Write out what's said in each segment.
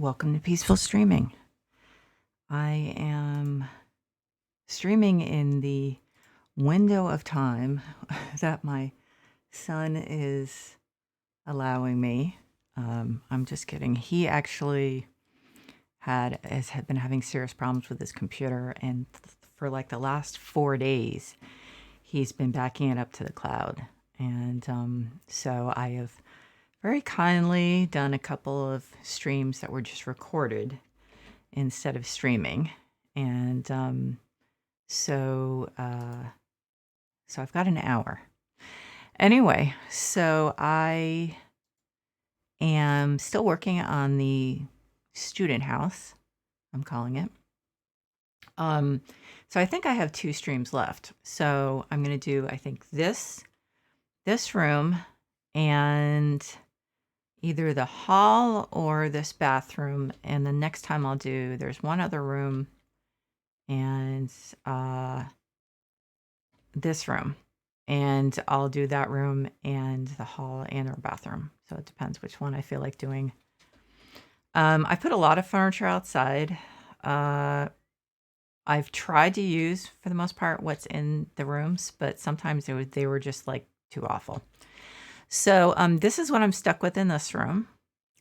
Welcome to Peaceful Streaming. I am streaming in the window of time that my son is allowing me. I'm just kidding. He actually had been having serious problems with his computer, and for like the last 4 days, he's been backing it up to the cloud. And so I have very kindly done a couple of streams that were just recorded instead of streaming. And so I've got an hour. Anyway, so I am still working on the student house, I'm calling it. So I think I have 2 streams left. So I'm going to do, I think, this room and either the hall or this bathroom. And the next time I'll do, there's one other room and this room. And I'll do that room and the hall and our bathroom. So it depends which one I feel like doing. I put a lot of furniture outside. I've tried to use, for the most part, what's in the rooms, but sometimes they were just like too awful. So this is what I'm stuck with in this room.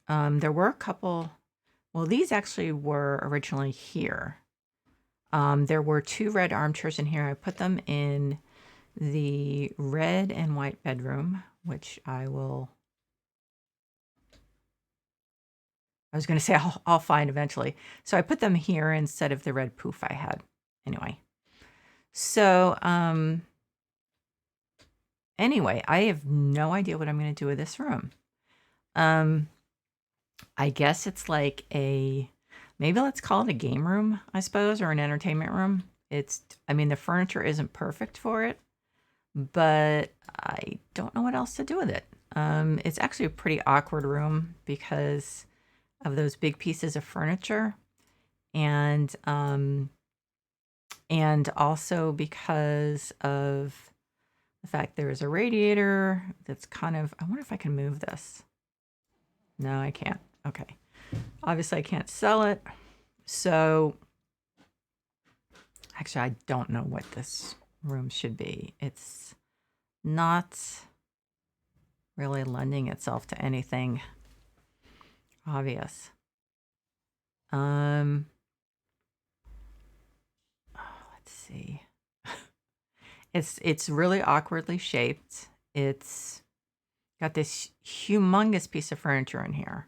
There were a couple, well, these actually were originally here. There were 2 red armchairs in here. I put them in the red and white bedroom, which I was going to say I'll find eventually. So I put them here instead of the red poof I had. Anyway. So, anyway, I have no idea what I'm going to do with this room. I guess it's like maybe let's call it a game room, I suppose, or an entertainment room. The furniture isn't perfect for it, but I don't know what else to do with it. It's actually a pretty awkward room because of those big pieces of furniture, and also because of the fact there is a radiator that's kind of, I wonder if I can move this. No, I can't. Okay. Obviously, I can't sell it. So, actually, I don't know what this room should be. It's not really lending itself to anything obvious. Let's see. It's really awkwardly shaped. It's got this humongous piece of furniture in here.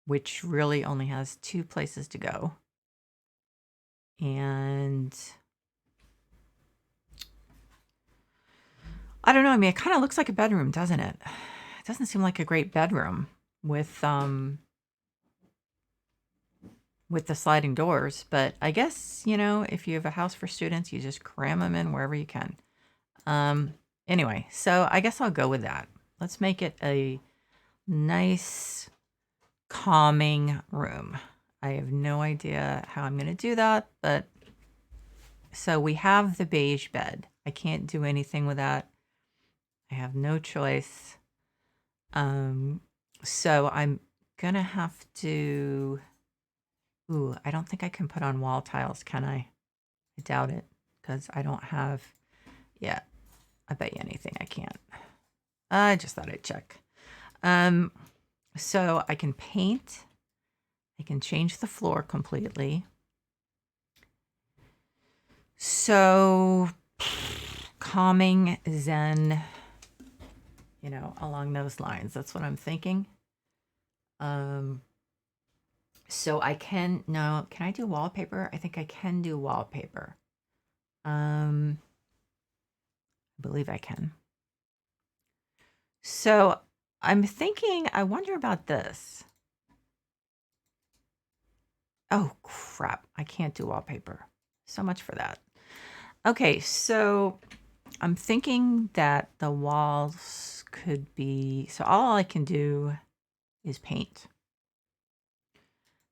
Which really only has 2 places to go. And I don't know. I mean, it kind of looks like a bedroom, doesn't it? It doesn't seem like a great bedroom with the sliding doors, but I guess, if you have a house for students, you just cram them in wherever you can. Anyway, so I guess I'll go with that. Let's make it a nice, calming room. I have no idea how I'm going to do that, but so we have the beige bed. I can't do anything with that. I have no choice. So I'm going to have to, I don't think I can put on wall tiles, can I? I doubt it because I don't have, yeah, I bet you anything I can't. I just thought I'd check. So I can paint. I can change the floor completely. So calming, zen, along those lines. That's what I'm thinking. So can I do wallpaper? I think I can do wallpaper. I believe I can. So I'm thinking, I wonder about this. Oh, crap. I can't do wallpaper. So much for that. Okay, so I'm thinking that the walls could be, so all I can do is paint.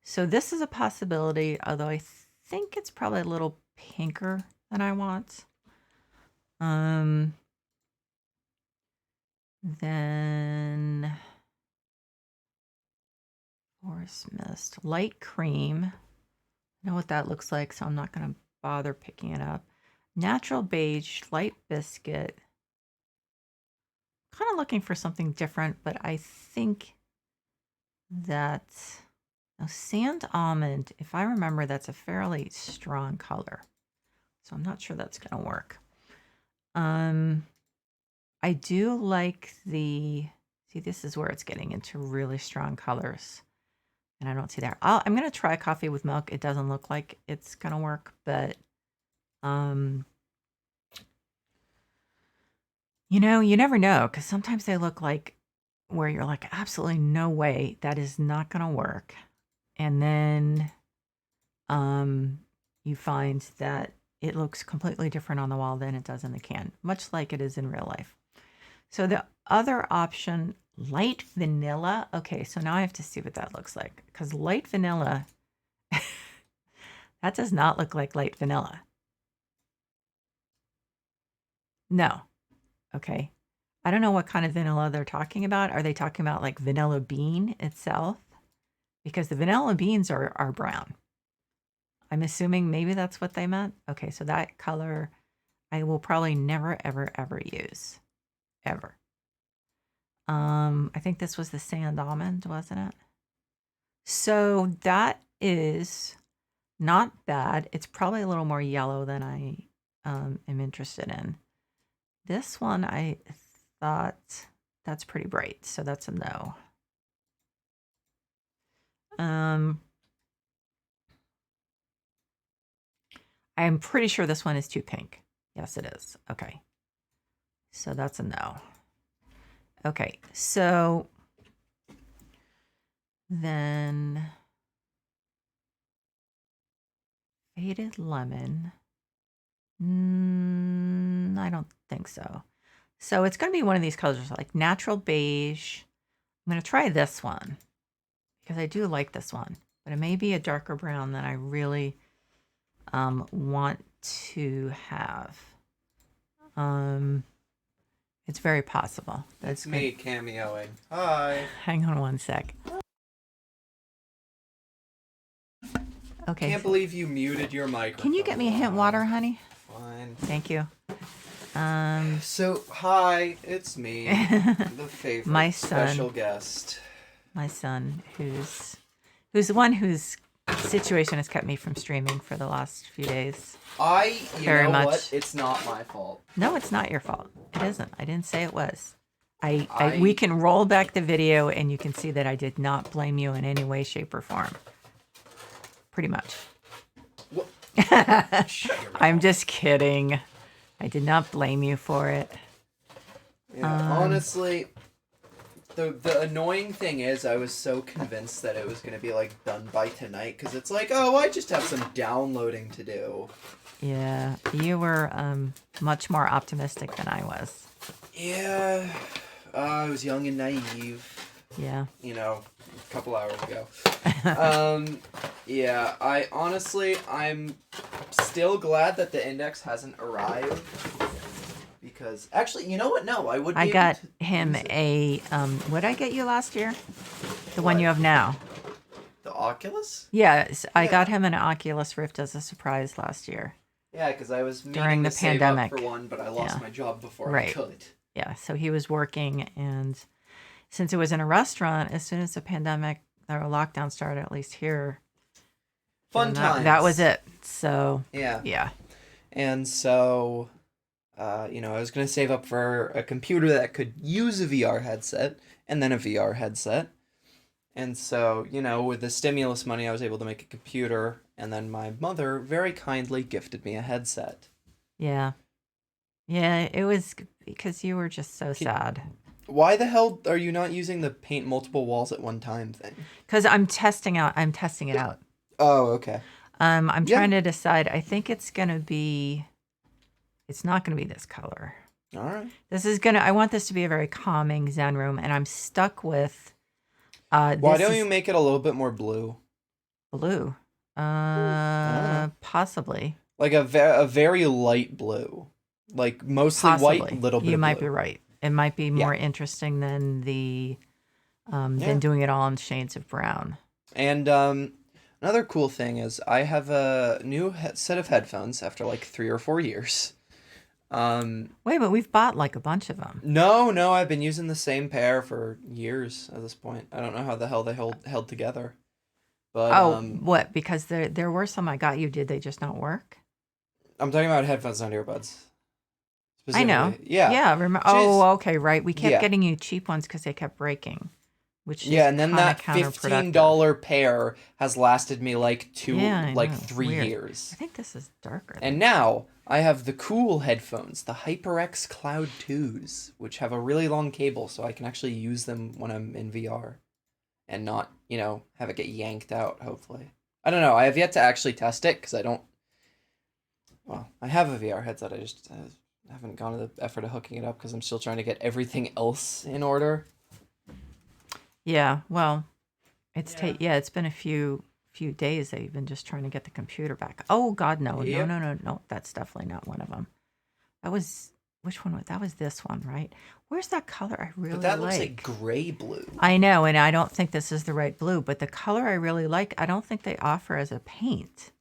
So this is a possibility, although I think it's probably a little pinker than I want. Then Forest Mist. Light cream. I know what that looks like, so I'm not going to bother picking it up. Natural beige, light biscuit. Kind of looking for something different, but I think that sand almond, if I remember, that's a fairly strong color. So I'm not sure that's going to work. I do like see, this is where it's getting into really strong colors. And I don't see that. I'm going to try coffee with milk. It doesn't look like it's going to work, but you never know, because sometimes they look like where you're like, absolutely no way, that is not going to work. And then you find that it looks completely different on the wall than it does in the can, much like it is in real life. So the other option, light vanilla. Okay, so now I have to see what that looks like, because light vanilla, that does not look like light vanilla. No. Okay. I don't know what kind of vanilla they're talking about. Are they talking about like vanilla bean itself? Because the vanilla beans are brown. I'm assuming maybe that's what they meant. Okay, so that color I will probably never, ever, ever use. Ever. I think this was the sand almond, wasn't it? So that is not bad. It's probably a little more yellow than I am interested in. This one, I thought that's pretty bright, so that's a no. I'm pretty sure this one is too pink. Yes, it is. Okay. So that's a no. Okay, so then faded lemon. I don't think so. So it's going to be one of these colors, like natural beige. I'm going to try this one because I do like this one, but it may be a darker brown than I really want to have. It's very possible. That's me cameoing. Hi. Hang on one sec. Okay. Can't believe you muted your microphone. Can you get me a hint water, honey? Fine. Thank you. So, hi, it's me, the favorite my son, special guest. My son, who's the one whose situation has kept me from streaming for the last few days. You know what? It's not my fault. No, it's not your fault. It isn't. I didn't say it was. We can roll back the video and you can see that I did not blame you in any way, shape, or form. Pretty much. I'm just kidding. I did not blame you for it. Yeah, honestly, the annoying thing is I was so convinced that it was going to be like done by tonight because it's like, oh, I just have some downloading to do. Yeah, you were much more optimistic than I was. Yeah, I was young and naive. Yeah. You know, a couple hours ago. Yeah, I'm still glad that the index hasn't arrived. Because, actually, you know what? No, I would be I got him a, what did I get you last year? The one you have now. The Oculus? Yes, I got him an Oculus Rift as a surprise last year. Yeah, because I was during the pandemic for one, but I lost my job before I could. Yeah, so he was working, and since it was in a restaurant, as soon as the pandemic or lockdown started, at least here, fun times. That was it. So yeah. And so, I was gonna save up for a computer that could use a VR headset, and then a VR headset. And so, with the stimulus money, I was able to make a computer, and then my mother very kindly gifted me a headset. Yeah. Yeah, it was because you were just so sad. Why the hell are you not using the paint multiple walls at one time thing? Because I'm testing it out. Oh, okay. I'm trying to decide. I think it's not going to be this color. All right. I want this to be a very calming Zen room, and I'm stuck with... Why don't you make it a little bit more blue? Blue? Possibly. Like a very light blue. Like mostly white, little bit of blue. You might be right. It might be more interesting than than doing it all in shades of brown. And another cool thing is I have a new set of headphones after like 3 or 4 years. Um, Wait, but we've bought like a bunch of them. no, I've been using the same pair for years at this point. I don't know how the hell they held together, but Oh, what? Because there were some I got you. Did they just not work? I'm talking about headphones, not earbuds. I know. Specifically, yeah. Yeah. Remember? Just Oh, okay. Right. We kept yeah. getting you cheap ones because they kept breaking, which is Yeah, and then kind of that $15 counterproductive. pair has lasted me like Yeah, I know. three Weird. I years. think this is darker And than. now I have the cool headphones, the HyperX Cloud 2s, which have a really long cable so I can actually use them when I'm in VR and not, have it get yanked out, hopefully. I don't know. I have yet to actually test it because I have a VR headset. I just haven't gone to the effort of hooking it up because I'm still trying to get everything else in order. Yeah. Well, Yeah. it's been a few days. They've been just trying to get the computer back. Oh God, no, no, Yep. no, no, no. That's definitely not one of them. That was which one was that? Was this one, right? Where's that color I But really that looks like like? gray blue. I know, and I don't think this is the right blue, but the color I really like, I don't think they offer as a paint,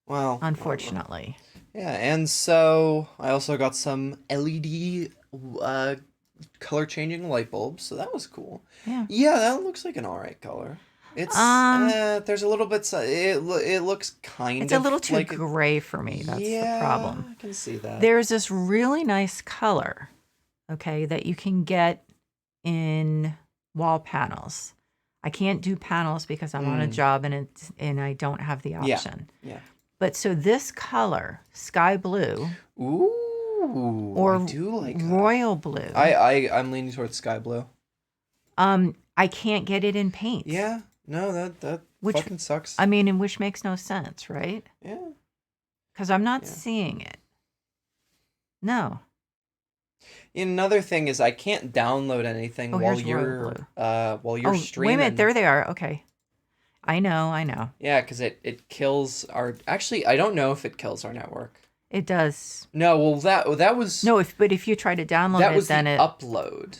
Well, unfortunately. yeah, and so I also got some LED color changing light bulbs, so that was cool. Yeah. Yeah, that looks like an alright color. Um, There's a little bit, it looks kind it's a little of too like it. gray for me. That's the Yeah, problem. I can see that. There's this really nice color, okay, that you can get in wall panels. I can't do panels because I'm on a Mm, job and I don't have the yeah, option. yeah. But so this color, sky blue Ooh, I or do like that. royal blue, I'm leaning towards sky blue. I can't get it in paint. Yeah, no, that Which fucking sucks. I mean, and which makes no sense, right? Yeah, Because I'm not yeah. seeing it. No. Another thing is I can't download anything Oh, here's royal blue. while you're Oh, wait a minute. streaming. There they are. Okay. I know. I know. Yeah, because it kills our. Actually, I don't know if it kills our network. It does. No, well that was No, but if you try to download that it, was the then it. upload.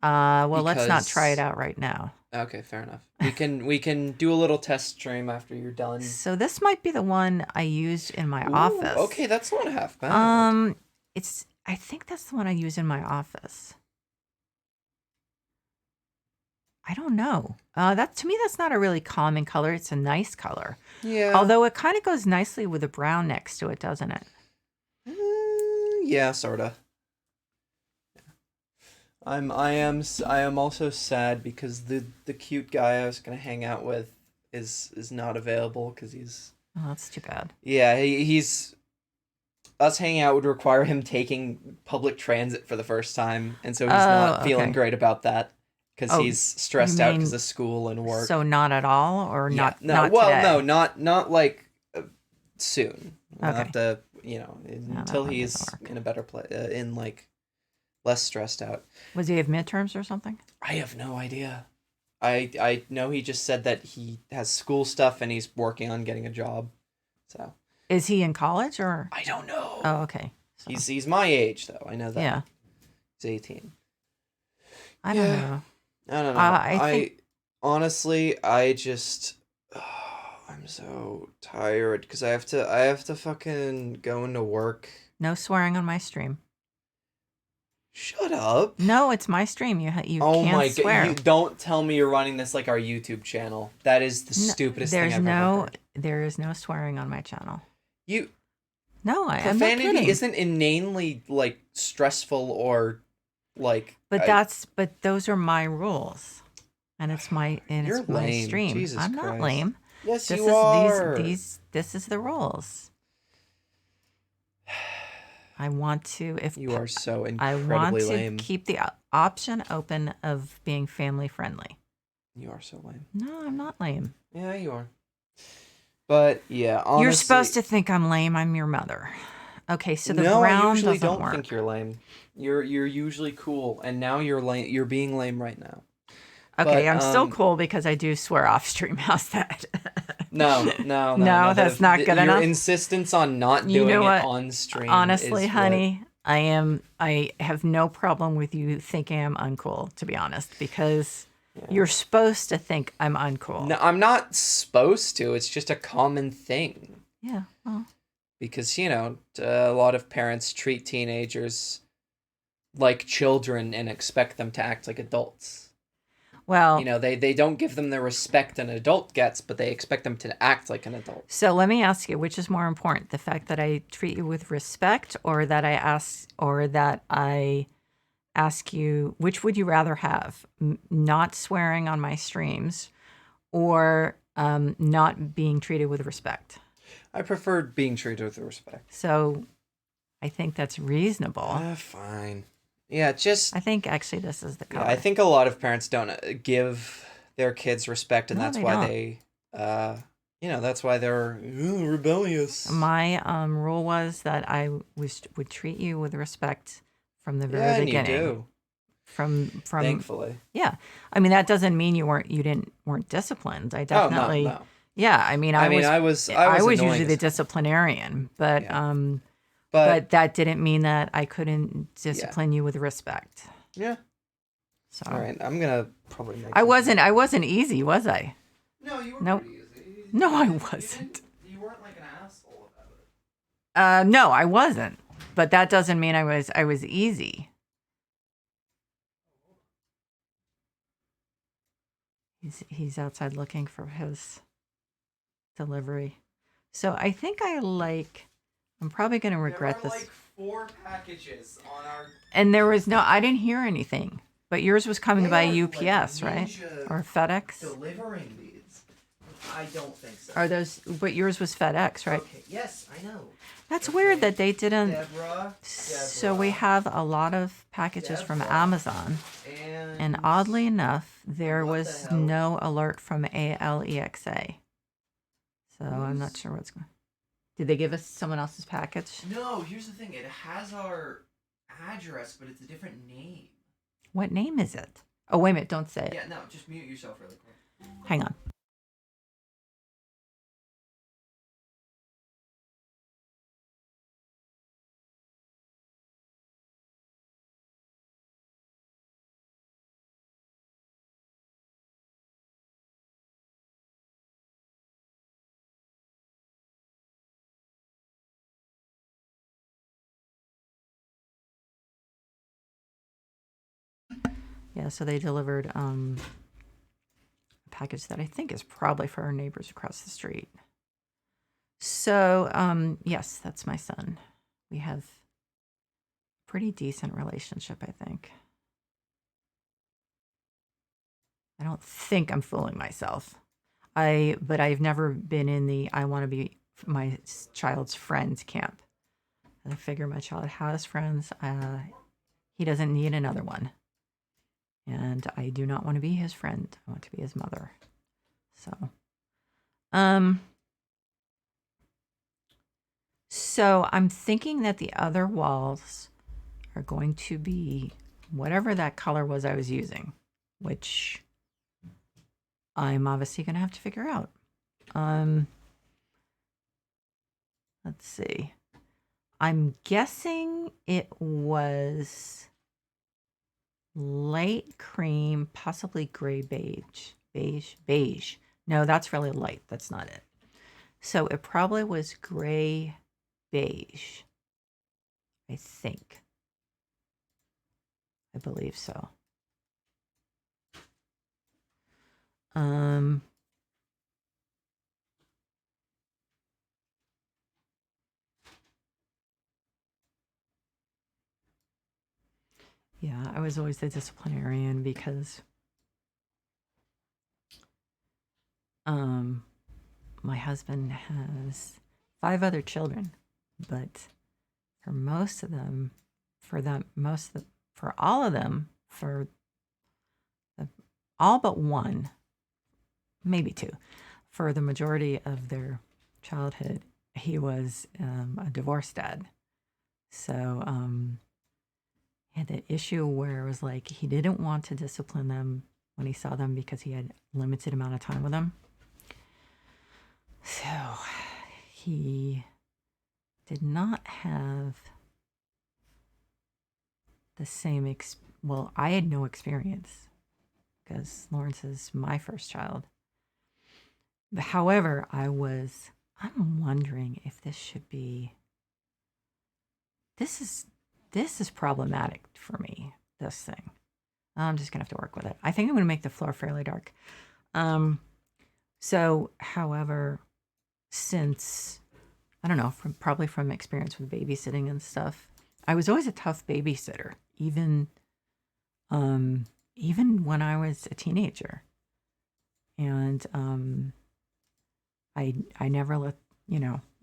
Well, let's not try it Because out right now. okay, fair enough. We can do a little test stream after you're done. So this might be the one I used in my Ooh, office. okay, that's not half bad. I think that's the one I use in my office. I don't know. That to me, that's not a really common color. It's a nice color. Yeah. Although it kind of goes nicely with the brown next to it, doesn't it? Yeah, sorta. I am also sad because the cute guy I was gonna hang out with is not available because he's Oh, that's too bad. yeah he's us hanging out would require him taking public transit for the first time, and so he's not Oh, feeling okay. great about that because Oh, he's you stressed out because mean of school and work. so not at all, or Yeah, not? no, Not well, today. no, not like soon. We'll Okay. have to, No, that until one he's doesn't work. in a better place, in like less stressed out. Was he have midterms or something? I have no idea. I know he just said that he has school stuff and he's working on getting a job. So Is he in college or? I don't know. Oh, okay. So, He's my age though. I know that. yeah. He's 18. I don't Yeah. know. I don't know. I think honestly, I just I'm so tired because I have to fucking go into work. no swearing on my stream. Shut up. No, it's my stream. You Oh can't my swear. god, you don't tell me you're running this like our YouTube channel. That is the stupidest thing I've ever heard. There is no swearing on my channel. You No, I'm not profanity kidding. isn't inanely like stressful or like But those are my rules, and it's my You're my lame. stream. Jesus I'm not Christ. lame. Yes, This you is are. this is the rules. I want to You are so I want incredibly to lame. keep the option open of being family friendly. You are so lame. No, I'm not lame. Yeah, you are. But yeah, honestly, You're supposed to think I'm lame. I'm your mother. Okay, so the no, I brown usually doesn't don't work. think you're lame. You're usually cool, and now you're lame. You're being lame right now. Okay, But, I'm still cool because I do swear off stream. How's that? No. No, that's not good your enough. insistence on not You doing know it what? on stream. Honestly, is honey, I have no problem with you thinking I'm uncool, to be honest, because You're supposed to think I'm uncool. No, I'm not supposed to. It's just a common thing. Yeah, well. Because, a lot of parents treat teenagers like children and expect them to act like adults. Well, they don't give them the respect an adult gets, but they expect them to act like an adult. so let me ask you, which is more important, the fact that I treat you with respect, or that I ask you, which would you rather have? Not swearing on my streams, or not being treated with respect? I prefer being treated with respect. So I think that's reasonable. Fine. Yeah, just... I think actually this is the color. Yeah, I think a lot of parents don't give their kids respect, and No, that's they why don't. that's why they're rebellious. My rule was that I would treat you with respect from the very Yeah, and beginning. you do. From Thankfully. Yeah, I mean that doesn't mean you weren't disciplined. I definitely. Oh, no. Yeah, I mean I was usually the disciplinarian, but Yeah. but that didn't mean that I couldn't discipline you with respect. Yeah. So all right, I'm gonna probably make. I wasn't easy, was I? No, you were Nope. pretty easy. No, I wasn't. You weren't like an asshole about it. No, I wasn't. But that doesn't mean I was easy. He's outside looking for his delivery. So I think I'm probably going to regret this. There are like 4 packages on our... And I didn't hear anything. But yours was coming by UPS, right? Or FedEx? Delivering these. I don't think so. But yours was FedEx, right? Okay, yes, I know. That's weird that they didn't. Deborah. So we have a lot of packages from Amazon. And oddly enough, there was no alert from ALEXA. So I'm not sure what's going on. Did they give us someone else's package? No, here's the thing. It has our address, but it's a different name. What name is it? Oh, wait a minute. Don't say it. Yeah, no, just mute yourself really quick. Hang on. Yeah, so they delivered a package that I think is probably for our neighbors across the street. So, yes, that's my son. We have a pretty decent relationship, I think. I don't think I'm fooling myself. But I've never been in the I want to be my child's friends camp. I figure my child has friends. He doesn't need another one. And I do not want to be his friend. I want to be his mother. So I'm thinking that the other walls are going to be whatever that color was I was using, which I'm obviously going to have to figure out. Let's see. I'm guessing it was light cream, possibly gray beige. No, that's really light. That's not it. So it probably was gray beige. I think. I believe so. Yeah, I was always the disciplinarian because my husband has 5 other children, but for most of them, for all of them, all but one, maybe 2, for the majority of their childhood, he was a divorced dad. So he had that issue where it was like he didn't want to discipline them when he saw them because he had limited amount of time with them. So he did not have the same well, I had no experience because Lawrence is my first child. However, I'm wondering if this should be, this is problematic for me, this thing. I'm just gonna have to work with it. I think I'm gonna make the floor fairly dark. However, since, I don't know, probably from experience with babysitting and stuff, I was always a tough babysitter, even when I was a teenager. And I never let,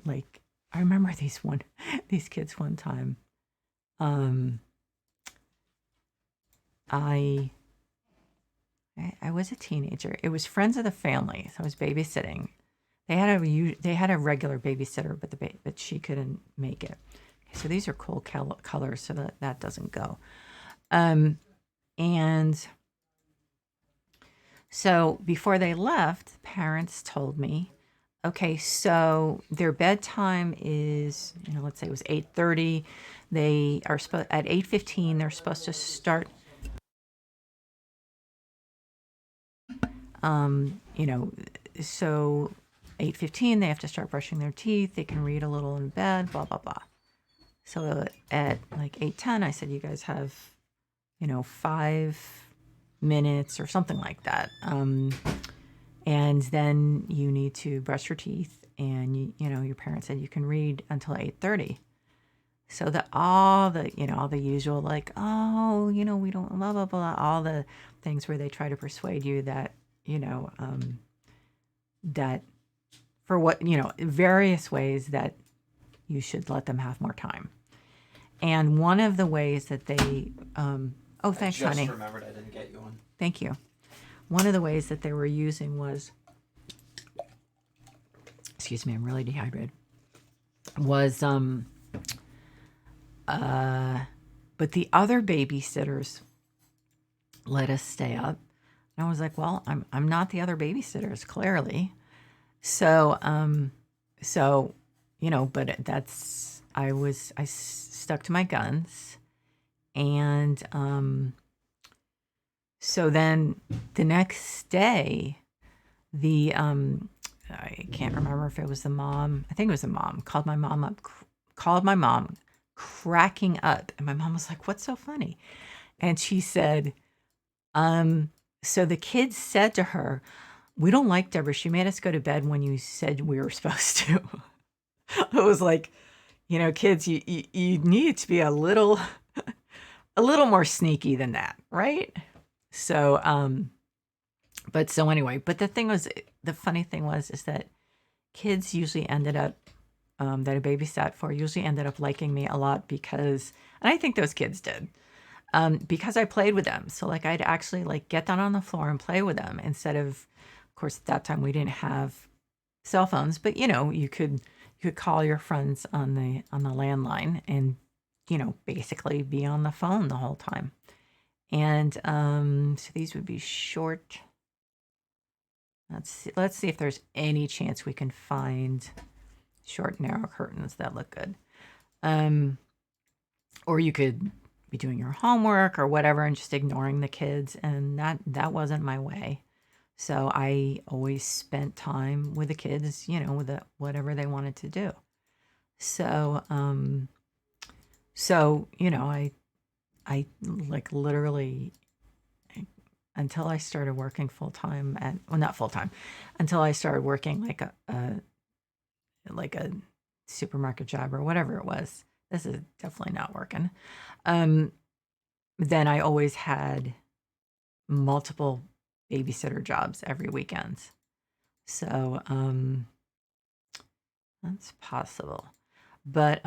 like, I remember these kids one time. I was a teenager. It was friends of the family, so I was babysitting. They had a regular babysitter, but she couldn't make it. Okay, so these are cool colors, so that doesn't go. And so before they left, parents told me, okay, so their bedtime is, let's say it was 8:30. They are at 8:15. They're supposed to start. So 8:15, they have to start brushing their teeth. They can read a little in bed, blah, blah, blah. So at like 8:10, I said, you guys have, 5 minutes or something like that. And then you need to brush your teeth, and your parents said you can read until 8:30. So all the usual, like, oh, we don't, blah, blah, blah, all the things where they try to persuade you that, that for what, various ways that you should let them have more time. And one of the ways that they, oh, thanks, honey. I just remembered I didn't get you one. Thank you. One of the ways that they were using was, excuse me, I'm really dehydrated, was, but the other babysitters let us stay up. And I was like, well, I'm not the other babysitters, clearly. So, but I stuck to my guns. And, so then the next day, I can't remember if it was the mom. I think it was the mom, called my mom, cracking up. And my mom was like, what's so funny? And she said, so the kids said to her, we don't like Deborah. She made us go to bed when you said we were supposed to. I was like, kids, you need to be a little more sneaky than that, right? So, but the funny thing was that kids usually ended up, that I babysat for, usually ended up liking me a lot because, and I think those kids did, because I played with them. So like I'd actually like get down on the floor and play with them instead of course, at that time we didn't have cell phones, but you could call your friends on the landline and basically be on the phone the whole time. And so these would be short. Let's see if there's any chance we can find short narrow curtains that look good. Or you could be doing your homework or whatever and just ignoring the kids, and that wasn't my way. So I always spent time with the kids, with whatever they wanted to do. So, I like literally until I started working full time not full time, until I started working like a supermarket job or whatever it was. This is definitely not working. Then I always had multiple babysitter jobs every weekend. So, that's possible. But,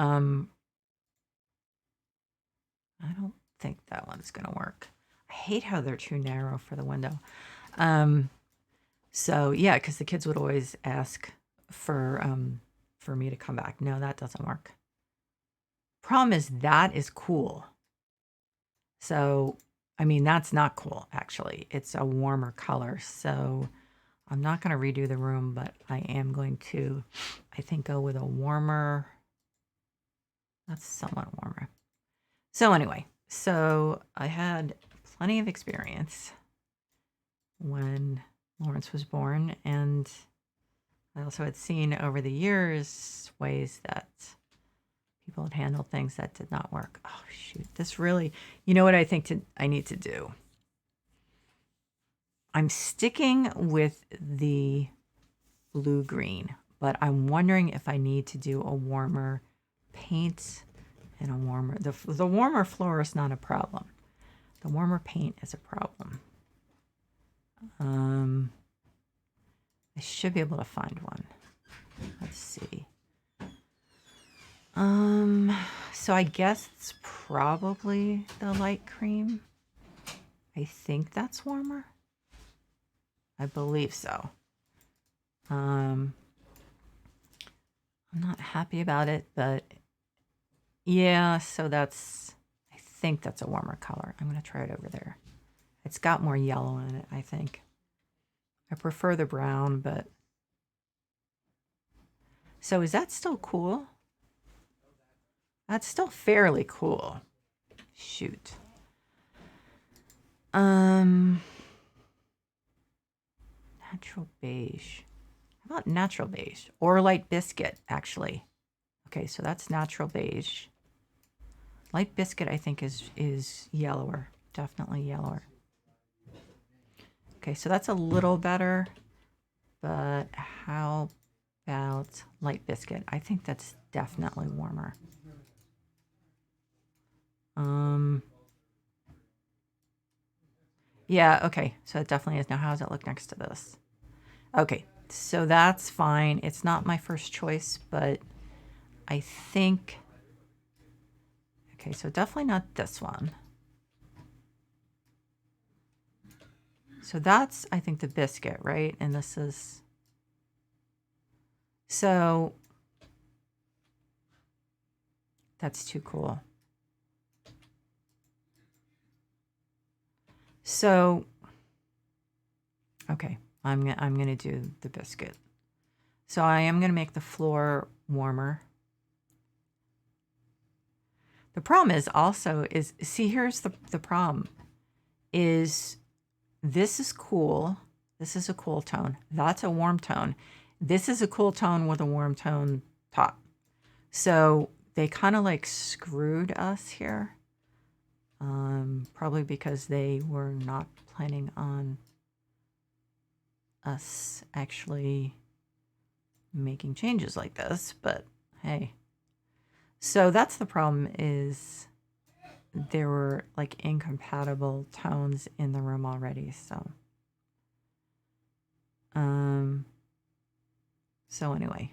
I don't think that one's going to work. I hate how they're too narrow for the window. So yeah, because the kids would always ask for me to come back. No, that doesn't work. Problem is that is cool. So, I mean, that's not cool, actually. It's a warmer color. So I'm not going to redo the room, but I am going to, I think, go with a warmer. That's somewhat warmer. So anyway, so I had plenty of experience when Lawrence was born. And I also had seen over the years ways that people had handled things that did not work. Oh, shoot. This really, you know what I think I need to do? I'm sticking with the blue-green, but I'm wondering if I need to do a warmer paint and a warmer, the warmer floor is not a problem. The warmer paint is a problem. I should be able to find one. Let's see. So I guess it's probably the light cream. I think that's warmer. I believe so. I'm not happy about it, but yeah, so I think that's a warmer color. I'm going to try it over there. It's got more yellow in it, I think. I prefer the brown, but... So is that still cool? That's still fairly cool. Shoot. Natural beige. How about natural beige? Or light biscuit, actually. Okay, so that's natural beige. Light biscuit, I think, is yellower. Definitely yellower. Okay, so that's a little better. But how about light biscuit? I think that's definitely warmer. Yeah, okay, so it definitely is. Now, how does it look next to this? Okay, so that's fine. It's not my first choice, but I think... Okay, so definitely not this one. So that's, I think, the biscuit, right? And this is... So that's too cool. So, okay, I'm gonna do the biscuit. So I am gonna make the floor warmer. The problem is also see, here's the problem is this is cool. This is a cool tone. That's a warm tone. This is a cool tone with a warm tone top. So they kind of like screwed us here. Probably because they were not planning on us actually making changes like this, but hey. So that's the problem, is there were like incompatible tones in the room already, so. So anyway.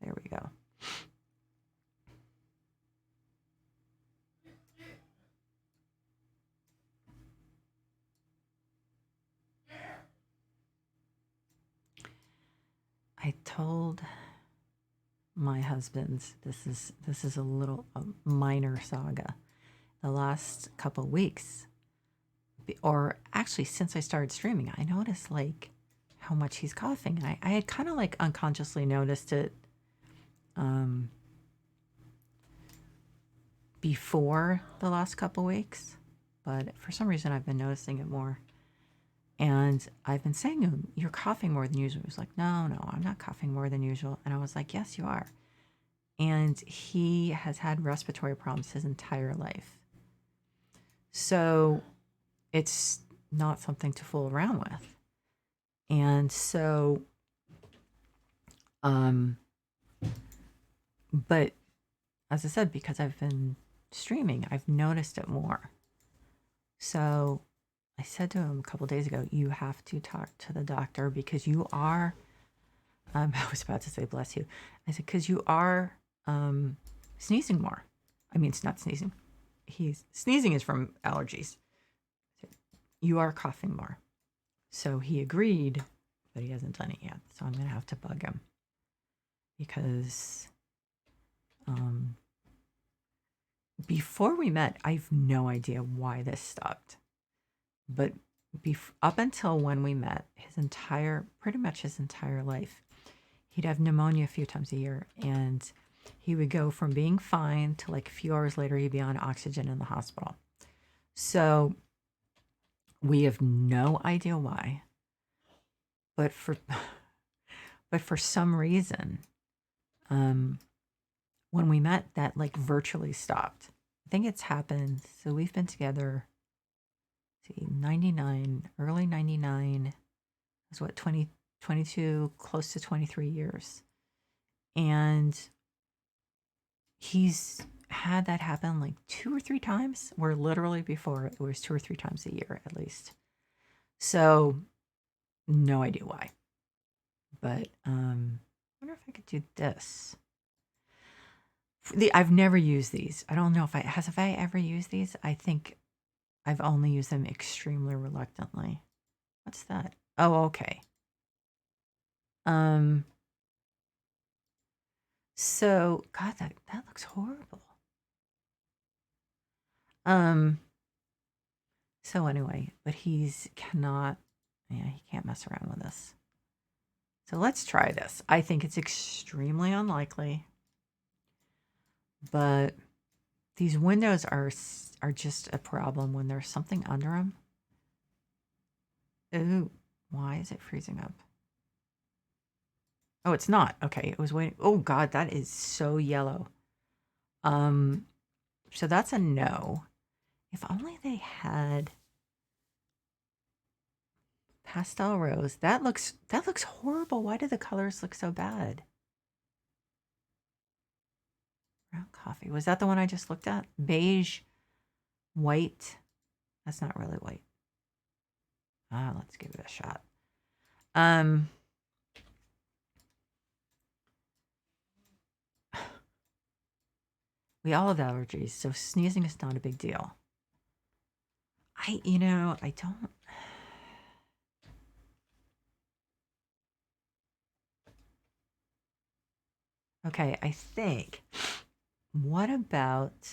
There we go. I told my husband this is a minor saga. The last couple weeks, or actually since I started streaming, I noticed like how much he's coughing. And I had kind of like unconsciously noticed it before the last couple weeks, but for some reason I've been noticing it more. And I've been saying to him, "You're coughing more than usual." He was like, no, I'm not coughing more than usual. And I was like, yes, you are. And he has had respiratory problems his entire life. So it's not something to fool around with. And so, but as I said, because I've been streaming, I've noticed it more. So I said to him a couple days ago, you have to talk to the doctor because you are, I was about to say, bless you. I said, because you are sneezing more. I mean, it's not sneezing. Sneezing is from allergies. You are coughing more. So he agreed, but he hasn't done it yet. So I'm going to have to bug him because before we met, I have no idea why this stopped. But up until when we met, pretty much his entire life, he'd have pneumonia a few times a year, and he would go from being fine to like a few hours later, he'd be on oxygen in the hospital. So We have no idea why, but for but for some reason, um, when we met, that like virtually stopped. I think it's happened. So we've been together, see, 99, early 99, is what, 20, 22, close to 23 years. And he's had that happen like 2 or 3 times, where literally before it was 2 or 3 times a year at least. So no idea why. But I wonder if I could do this. I've never used these. I don't know if I ever used these. I think I've only used them extremely reluctantly. What's that? Oh, okay. Um so God, that looks horrible. Um so anyway, but he's cannot, yeah, he can't mess around with this. So let's try this. I think it's extremely unlikely, but these windows are just a problem when there's something under them. Ooh, why is it freezing up? Oh, it's not. Okay, it was waiting. Oh God, that is so yellow. Um, so that's a no. If only they had pastel rose. That looks horrible. Why do the colors look so bad? Brown coffee. Was that the one I just looked at? Beige, white. That's not really white. Let's give it a shot. We all have allergies, so sneezing is not a big deal. I don't. Okay, I think. What about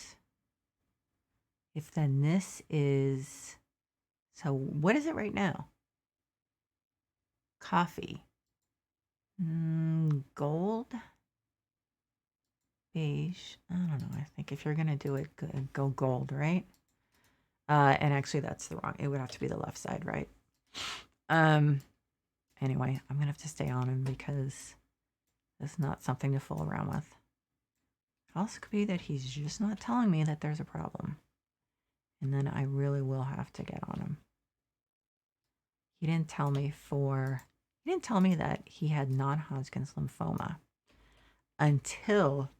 if then this is. So, what is it right now? Coffee. Gold? Beige? I don't know. I think if you're going to do it, go gold, right? And actually, that's the wrong. It would have to be the left side, right? Anyway, I'm going to have to stay on him because it's not something to fool around with. It also could be that he's just not telling me that there's a problem. And then I really will have to get on him. He didn't tell me that he had non-Hodgkin's lymphoma until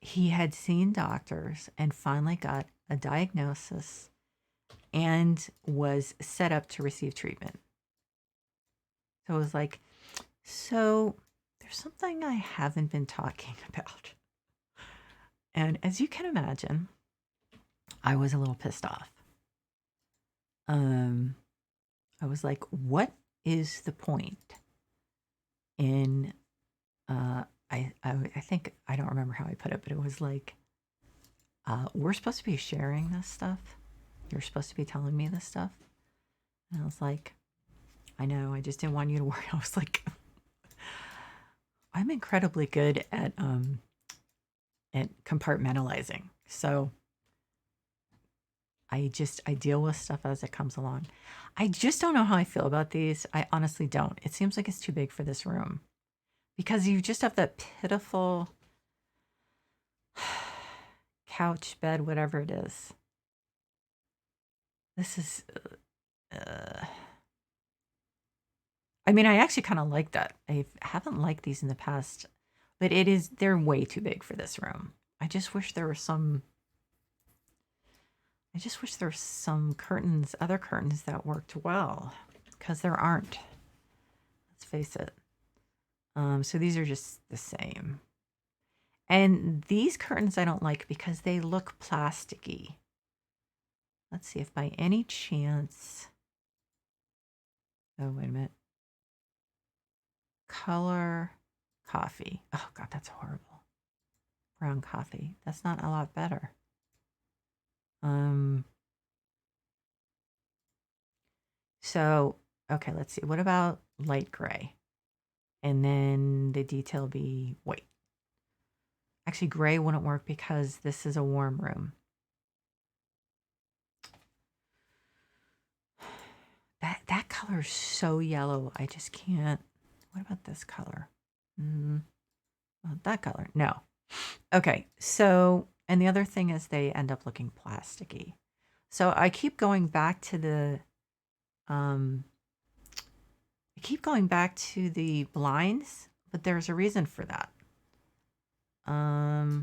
he had seen doctors and finally got a diagnosis and was set up to receive treatment. So it was like, so there's something I haven't been talking about. And as you can imagine, I was a little pissed off. I was like, what is the point in I think I don't remember how I put it, but it was like, we're supposed to be sharing this stuff. You're supposed to be telling me this stuff. And I was like, I know, I just didn't want you to worry. I was like, I'm incredibly good at compartmentalizing. So I deal with stuff as it comes along. I just don't know how I feel about these. I honestly don't. It seems like it's too big for this room because you just have that pitiful couch, bed, whatever it is. This is, I mean, I actually kind of like that. I haven't liked these in the past, but they're way too big for this room. I just wish there were some curtains, other curtains that worked well, because there aren't. Let's face it. So these are just the same. And these curtains I don't like because they look plasticky. Let's see if by any chance. Oh, wait a minute. Color coffee. Oh, God, that's horrible. Brown coffee. That's not a lot better. So, okay, let's see. What about light gray? And then the detail be white. Actually, gray wouldn't work because this is a warm room. color is so yellow. I just can't. What about this color? Well, that color. No. Okay. So, and the other thing is they end up looking plasticky. So I keep going back to the blinds, but there's a reason for that. I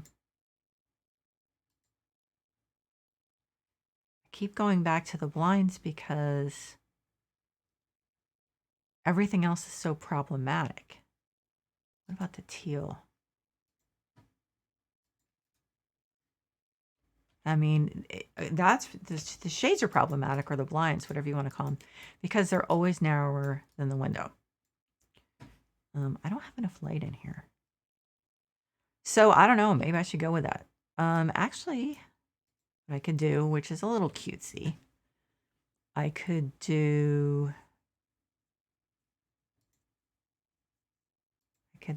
keep going back to the blinds because everything else is so problematic. What about the teal? I mean, that's the shades are problematic, or the blinds, whatever you want to call them, because they're always narrower than the window. I don't have enough light in here. So I don't know, maybe I should go with that. Actually, what I could do, which is a little cutesy, I could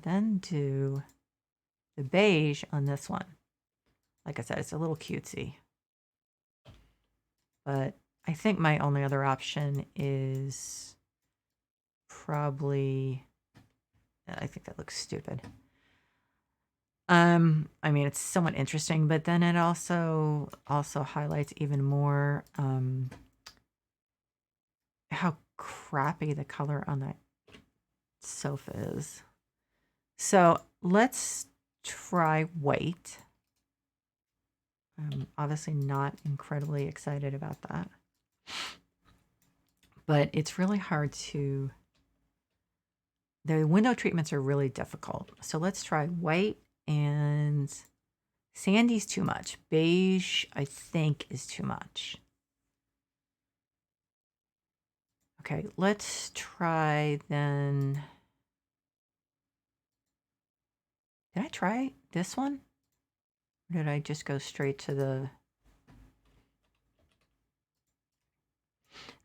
then do the beige on this one. Like I said, it's a little cutesy. But I think my only other option is probably, I think that looks stupid. I mean, it's somewhat interesting, but then it also highlights even more how crappy the color on that sofa is. So let's try white. I'm obviously not incredibly excited about that, but it's really hard to, the window treatments are really difficult. So let's try white, and sandy's too much. Beige, I think, is too much. Okay, let's try then. Did I try this one? Or did I just go straight to the...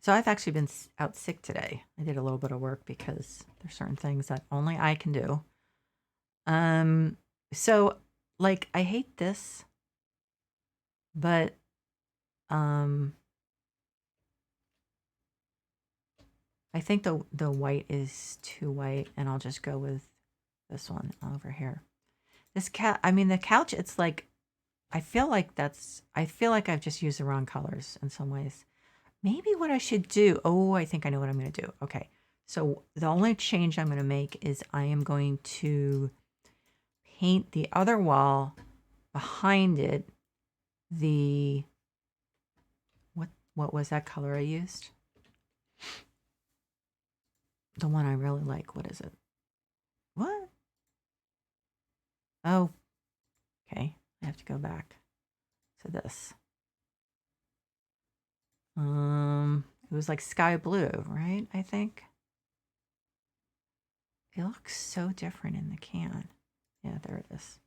So I've actually been out sick today. I did a little bit of work because there's certain things that only I can do. So like I hate this, but I think the white is too white, and I'll just go with this one over here. This I mean the couch, it's like I feel like I've just used the wrong colors in some ways. Maybe what I should do, I think I know what I'm going to do. Okay. So the only change I'm going to make is I am going to paint the other wall behind it what was that color I used? The one I really like. What is it? What? Oh, okay. I have to go back to this. It was like sky blue, right? I think. It looks so different in the can. Yeah, there it is.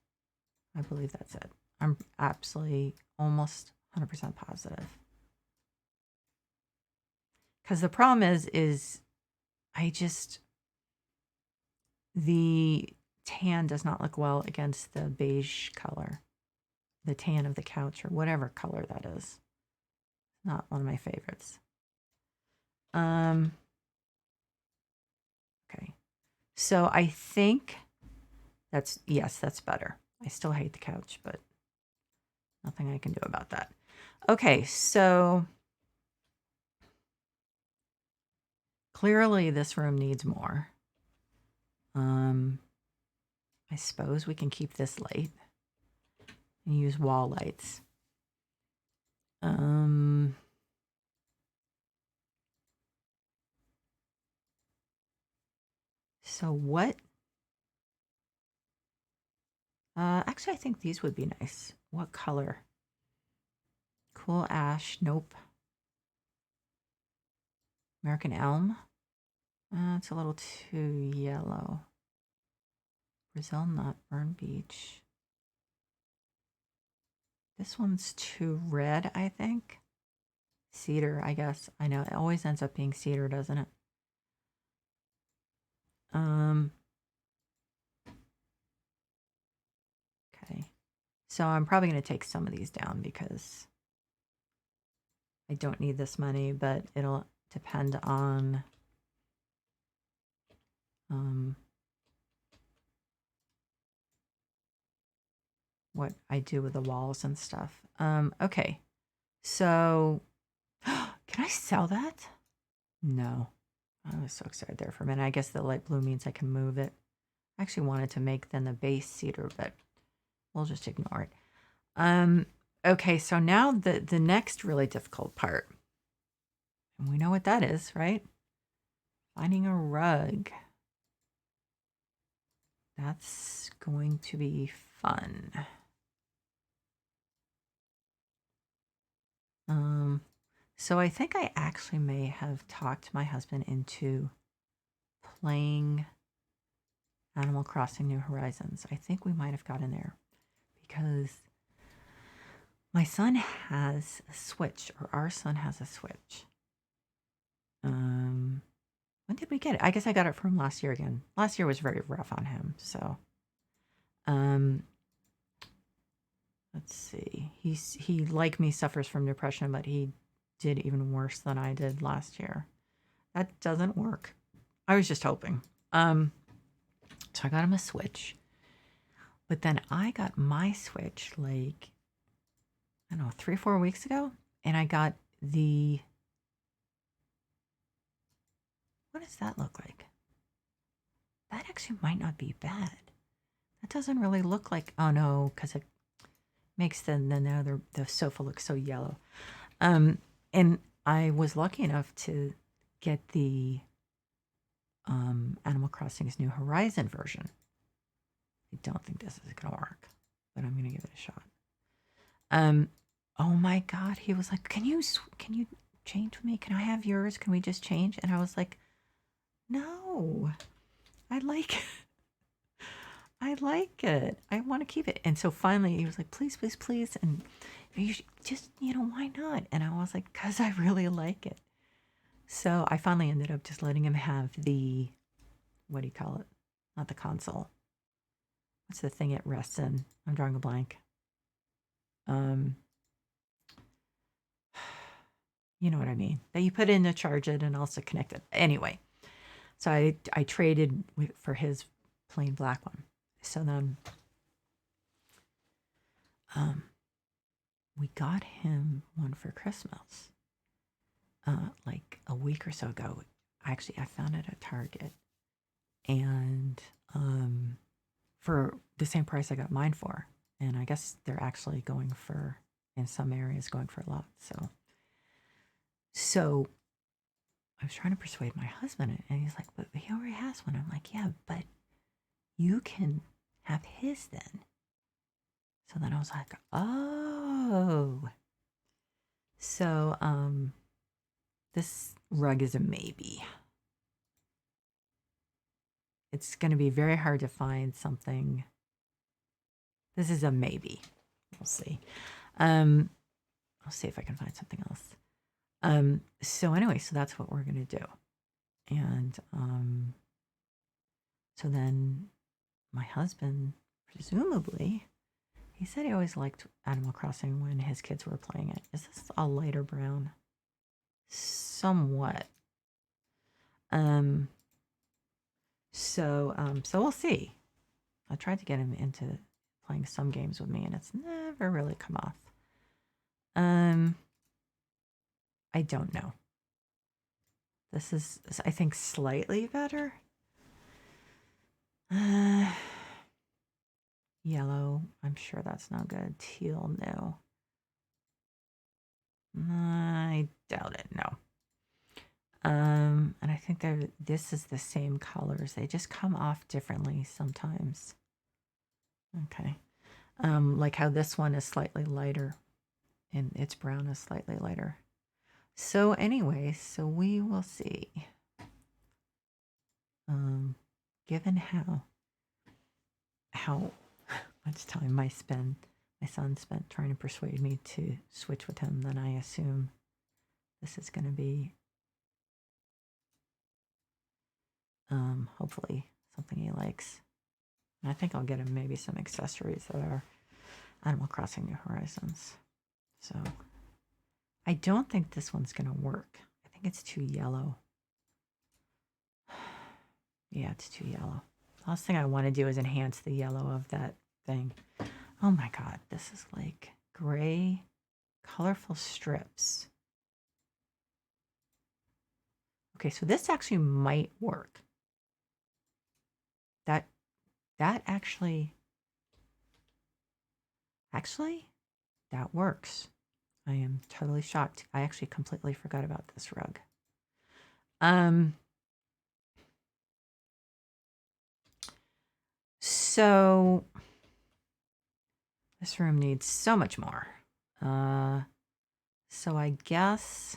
I believe that's it. I'm absolutely almost 100% positive. Because the problem is the tan does not look well against the beige color, the tan of the couch, or whatever color that is. Not one of my favorites. Okay. So I think that's better. I still hate the couch, but nothing I can do about that. Okay, so clearly this room needs more. I suppose we can keep this light and use wall lights. So what? Actually, I think these would be nice. What color? Cool ash. Nope. American elm. It's a little too yellow. Brazil nut. Burn beach. This one's too red, I think. Cedar, I guess. I know it always ends up being cedar, doesn't it? Okay. So I'm probably going to take some of these down because I don't need this money, but it'll depend on what I do with the walls and stuff. Okay. So, can I sell that? No. I was so excited there for a minute. I guess the light blue means I can move it. I actually wanted to make then the base cedar, but we'll just ignore it. Okay, so now the next really difficult part. And we know what that is, right? Finding a rug. That's going to be fun. So I think I actually may have talked my husband into playing Animal Crossing New Horizons. I think we might have gotten there because my son has a Switch, or our son has a Switch. When did we get it? I guess I got it from last year again. Last year was very rough on him, so let's see. He like me suffers from depression, but he did even worse than I did last year. That doesn't work. I was just hoping. So I got him a Switch. But then I got my Switch like, I don't know, 3 or 4 weeks ago. And I got the, what does that look like? That actually might not be bad. That doesn't really look like, oh no, because it makes the sofa look so yellow. And I was lucky enough to get the Animal Crossing's New Horizon version. I don't think this is gonna work, but I'm gonna give it a shot. Oh my God, he was like, can you change with me? Can I have yours? Can we just change? And I was like, no, I like it. I like it. I want to keep it. And so finally he was like, please, please, please. And you should just, why not? And I was like, because I really like it. So I finally ended up just letting him have the, what do you call it? Not the console. What's the thing it rests in? I'm drawing a blank. You know what I mean? That you put in to charge it and also connect it. Anyway, so I traded for his plain black one. So then we got him one for Christmas. Like a week or so ago. Actually, I found it at Target. And for the same price I got mine for. And I guess they're actually going for, in some areas, going for a lot. So I was trying to persuade my husband, and he's like, but he already has one. I'm like, yeah, but you can have his then. So then I was like, oh. So this rug is a maybe. It's going to be very hard to find something. This is a maybe. We'll see. I'll see if I can find something else. So anyway, so that's what we're going to do. And so then my husband, presumably, he said he always liked Animal Crossing when his kids were playing it. Is this a lighter brown? Somewhat. So we'll see. I tried to get him into playing some games with me, and it's never really come off. I don't know. This is, I think, slightly better. Yellow, I'm sure that's not good. Teal, no. I doubt it, no. And I think this is the same colors. They just come off differently sometimes. Okay. Like how this one is slightly lighter and its brown is slightly lighter. So anyway, so we will see. Given how much time my son spent trying to persuade me to switch with him, then I assume this is going to be hopefully something he likes. And I think I'll get him maybe some accessories that are Animal Crossing New Horizons. So I don't think this one's going to work. I think it's too yellow. Yeah, it's too yellow. Last thing I want to do is enhance the yellow of that thing. Oh my God, this is like gray, colorful strips. Okay, so this actually might work. That actually that works. I am totally shocked. I actually completely forgot about this rug. So this room needs so much more. So I guess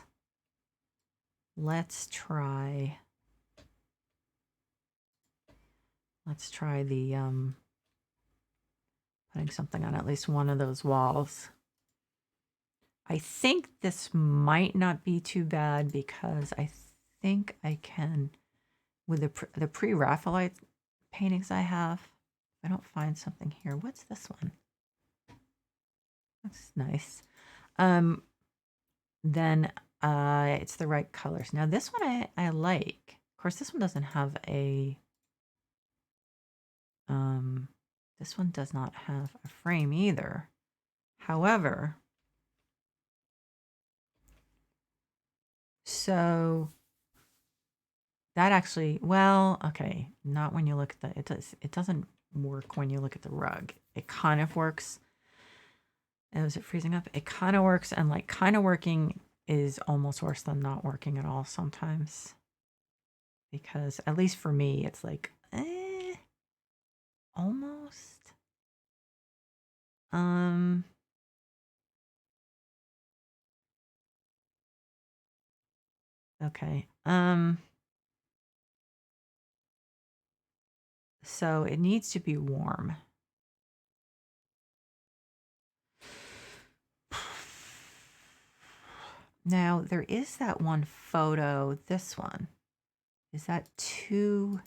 let's try the putting something on at least one of those walls. I think this might not be too bad because I think I can, with the pre-Raphaelite paintings I have, if I don't find something here. What's this one? That's nice. Then it's the right colors. Now this one I like. Of course, this one doesn't have a, this one does not have a frame either. However, so that actually, well, okay, not when you look at the, it doesn't work when you look at the rug. It kind of works. Oh, is it freezing up? It kind of works, and like kind of working is almost worse than not working at all sometimes. Because at least for me, it's like, almost. Okay. So it needs to be warm. Now, there is that one photo, this one. Is that too?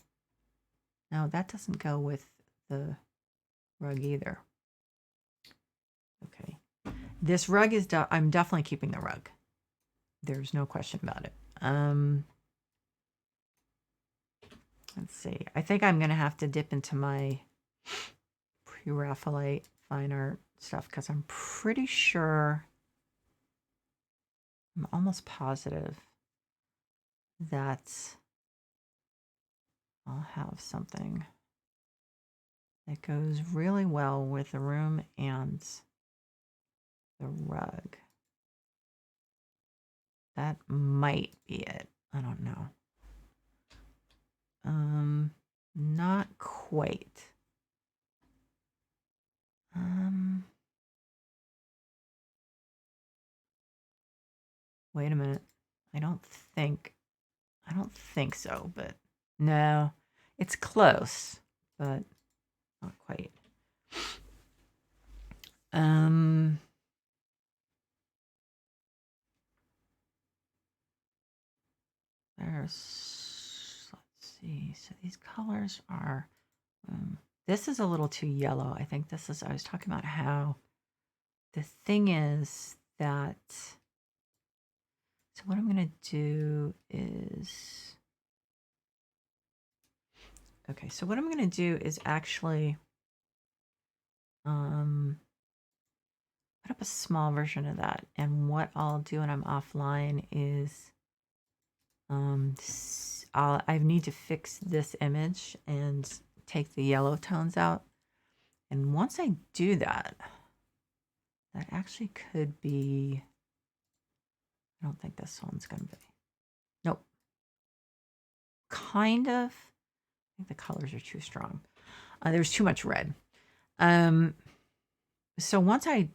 No, that doesn't go with the rug either. Okay. This rug is, I'm definitely keeping the rug. There's no question about it. Let's see. I think I'm going to have to dip into my pre-Raphaelite fine art stuff because I'm pretty sure, I'm almost positive that I'll have something that goes really well with the room and the rug. That might be it. I don't know. Not quite. Wait a minute. I don't think so, but no. It's close, but not quite. Let's see. So these colors are, this is a little too yellow. I think this is, I was talking about how the thing is that, so what I'm going to do is, okay, so what I'm going to do is actually put up a small version of that. And what I'll do when I'm offline is I need to fix this image and take the yellow tones out. And once I do that, that actually could be, I don't think this one's going to be. Nope. Kind of. I think the colors are too strong. There's too much red. So once I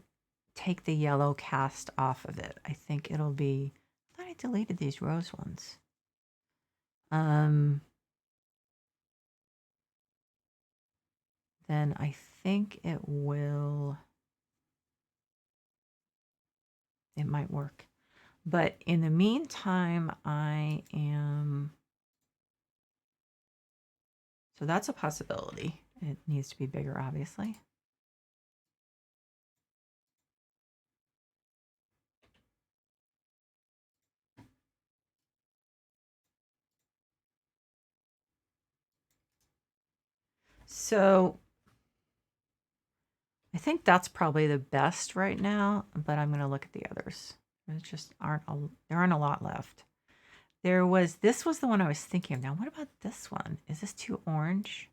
take the yellow cast off of it, I think it'll be, I thought I deleted these rose ones. Then I think it might work. But in the meantime, so that's a possibility. It needs to be bigger, obviously. So I think that's probably the best right now, but I'm going to look at the others. There just there aren't a lot left. This was the one I was thinking of. Now, what about this one? Is this too orange?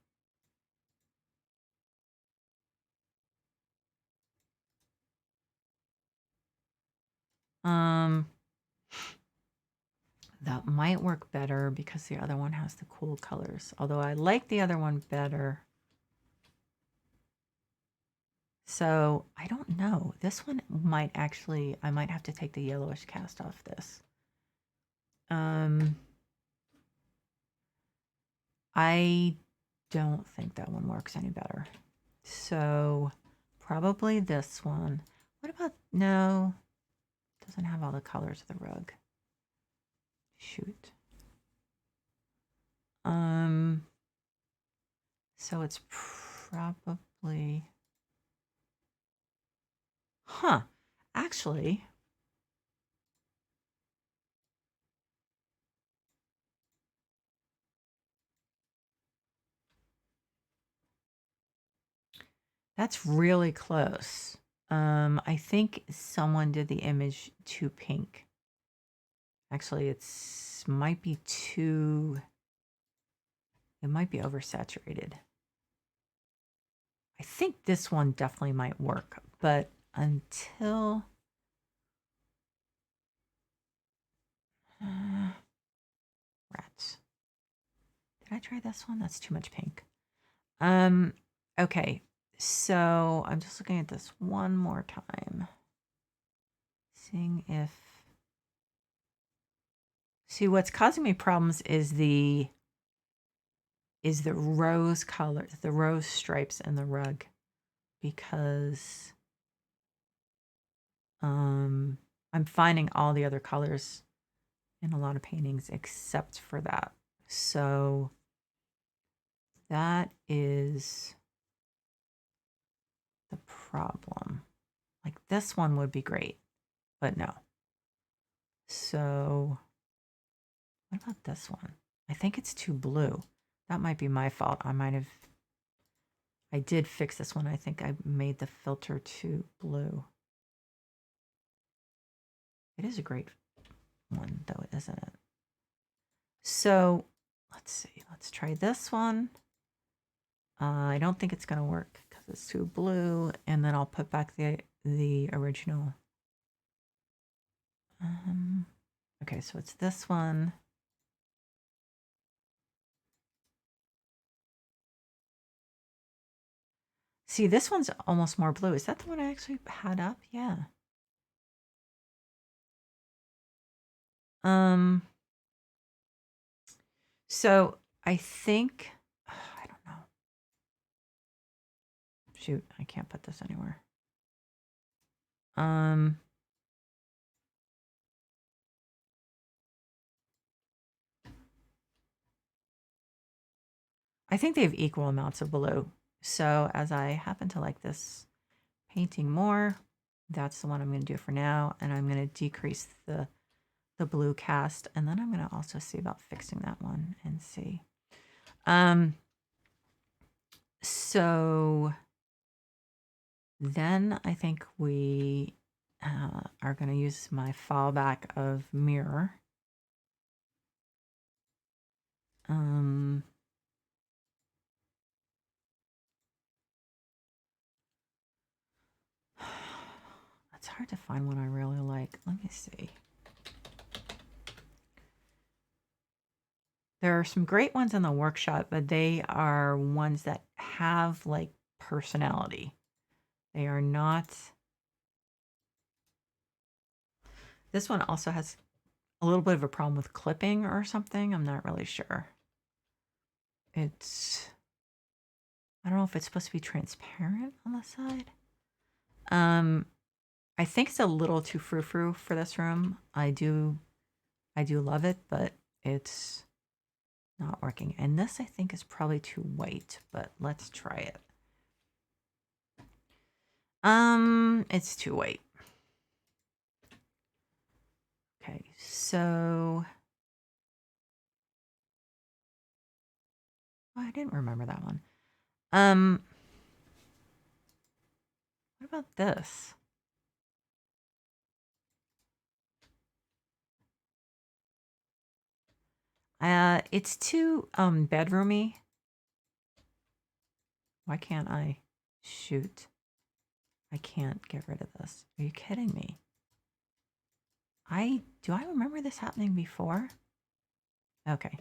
Um, that might work better because the other one has the cool colors. Although I like the other one better. So I don't know. This one might actually, I might have to take the yellowish cast off this. I don't think that one works any better. So probably this one. What about, no, doesn't have all the colors of the rug. Shoot. So it's probably, actually, that's really close. I think someone did the image too pink. Actually, might be too, it might be oversaturated. I think this one definitely might work, but until rats. Did I try this one? That's too much pink. Okay. So I'm just looking at this one more time. Seeing if, see, what's causing me problems is the rose colors, the rose stripes in the rug, because I'm finding all the other colors in a lot of paintings except for that. So that is the problem. Like this one would be great, but no. So what about this one? I think it's too blue. That might be my fault. I did fix this one. I think I made the filter too blue. It is a great one though, isn't it? So let's see. Let's try this one. I don't think it's going to work because it's too blue. And then I'll put back the original. Okay, so it's this one. See, this one's almost more blue. Is that the one I actually had up? Yeah. So I think, I don't know. Shoot, I can't put this anywhere. I think they have equal amounts of blue. So as I happen to like this painting more, that's the one I'm going to do for now. And I'm going to decrease the blue cast. And then I'm going to also see about fixing that one and see. So then I think we are going to use my fallback of mirror. It's hard to find one I really like. Let me see. There are some great ones in the workshop, but they are ones that have like personality. They are not. This one also has a little bit of a problem with clipping or something. I'm not really sure. I don't know if it's supposed to be transparent on the side. I think it's a little too frou-frou for this room. I do love it, but it's not working. And this I think is probably too white, but let's try it. It's too white. Okay, so I didn't remember that one. Um, what about this? It's too bedroomy. Why can't I shoot? I can't get rid of this. Are you kidding me? Do I remember this happening before? Okay.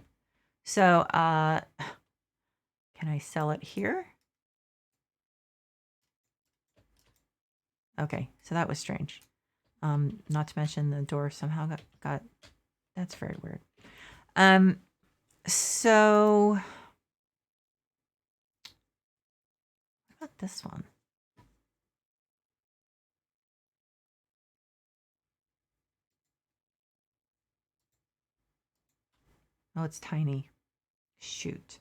So, can I sell it here? Okay, so that was strange. Not to mention the door somehow got that's very weird. So what about this one? Oh, it's tiny. Shoot.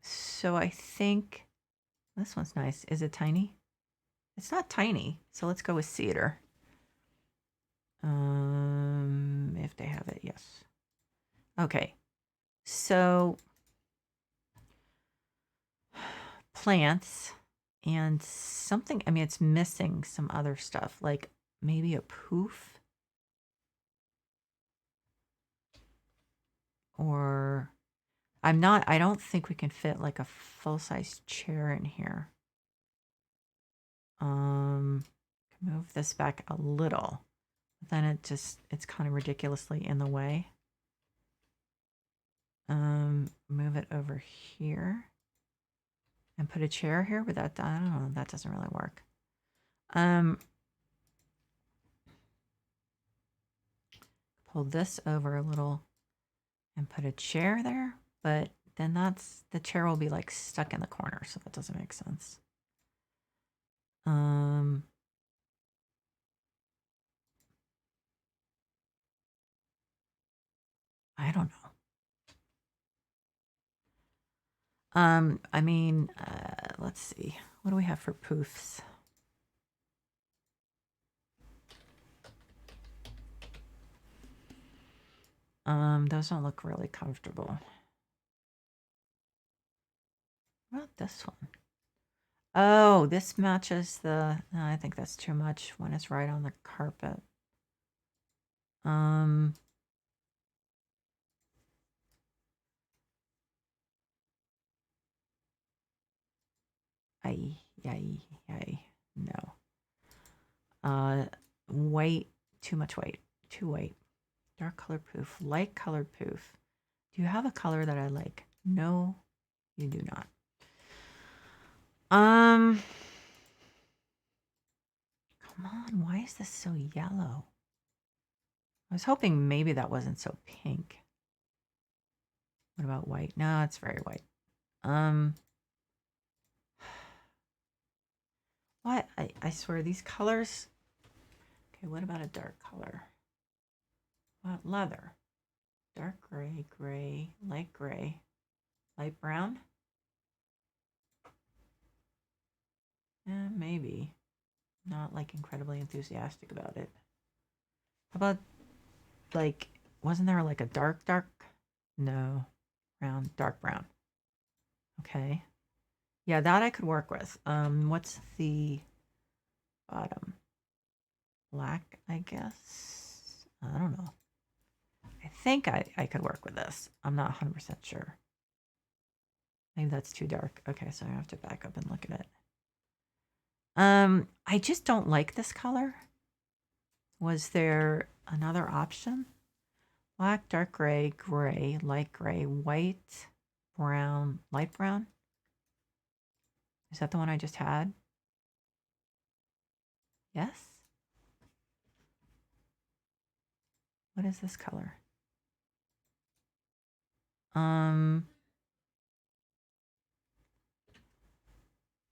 So I think this one's nice. Is it tiny? It's not tiny, so let's go with cedar. If they have it, yes. Okay. So plants and something, I mean, it's missing some other stuff, like maybe a poof or I don't think we can fit like a full-size chair in here. Move this back a little. Then it's kind of ridiculously in the way. Move it over here and put a chair here, but I don't know, that doesn't really work. Pull this over a little and put a chair there, but then the chair will be like stuck in the corner, so that doesn't make sense. I don't know. I mean, let's see. What do we have for poofs? Those don't look really comfortable. What about this one? Oh, this matches the, no, I think that's too much when it's right on the carpet. No. White, too much white, too white. Dark color poof, light colored poof. Do you have a color that I like? No, you do not. Come on, why is this so yellow? I was hoping maybe that wasn't so pink. What about white? No, it's very white. What? I swear these colors. Okay, what about a dark color? What leather? Dark gray, gray, light brown? Maybe. Not like incredibly enthusiastic about it. How about like, wasn't there like a dark? No. Brown, dark brown. Okay. Yeah, that I could work with. What's the bottom? Black, I guess. I don't know. I think I could work with this. I'm not 100% sure. Maybe that's too dark. Okay, so I have to back up and look at it. I just don't like this color. Was there another option? Black, dark gray, gray, light gray, white, brown, light brown? Is that the one I just had? Yes? What is this color?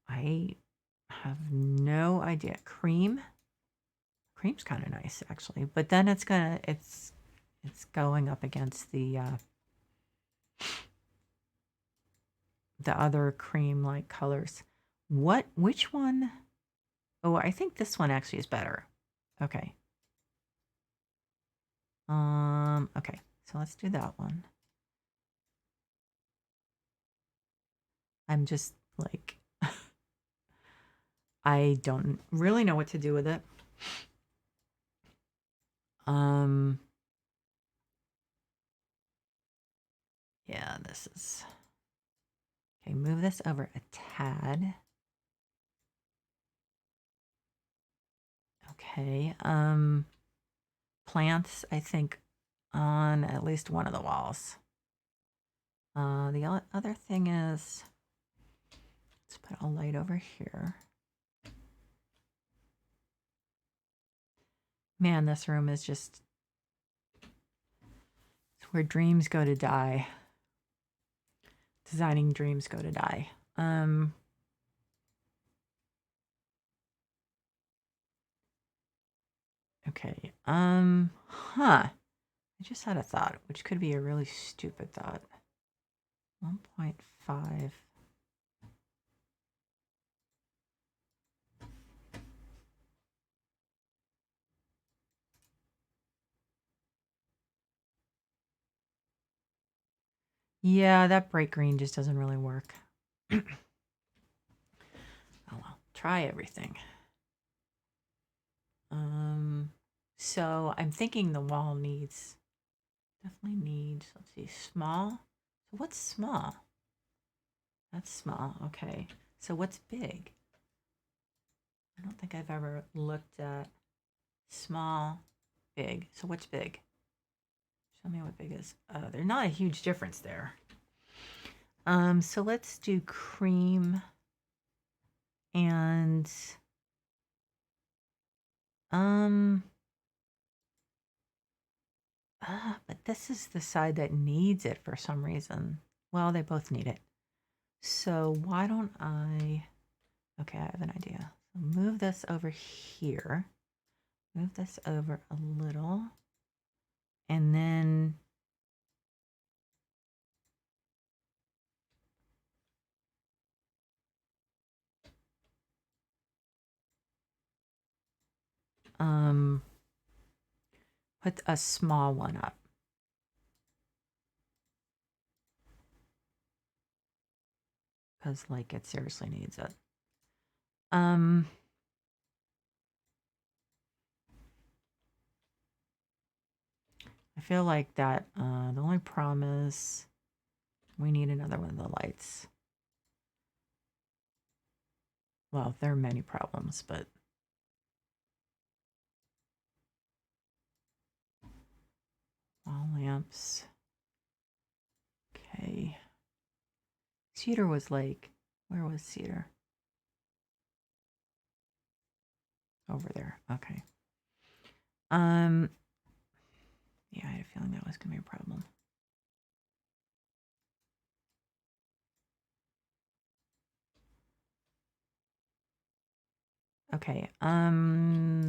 I have no idea. Cream's kind of nice actually, but then it's going up against the other cream like colors. Which one? Oh, I think this one actually is better. Okay. Okay, so let's do that one. I'm just like, I don't really know what to do with it. Yeah, this is okay. Move this over a tad. Okay. Plants, I think, on at least one of the walls. The other thing is, let's put a light over here. Man, this room is just, it's where dreams go to die. Designing dreams go to die. Okay. I just had a thought, which could be a really stupid thought. 1.5. Yeah, that bright green just doesn't really work. Oh well, try everything. So I'm thinking the wall definitely needs, let's see, small. So what's small? That's small, okay. So what's big? I don't think I've ever looked at small, big. So what's big? Show me what big is. There's not a huge difference there. So let's do cream and but this is the side that needs it for some reason. Well, they both need it. So why don't I, okay, I have an idea. So move this over here. Move this over a little. And then put a small one up. Because like it seriously needs it. I feel like that the only problem is we need another one of the lights. Well, there are many problems, but wall lamps. Okay. Cedar was like, where was Cedar? Over there. Okay. Yeah, I had a feeling that was gonna be a problem. Okay. I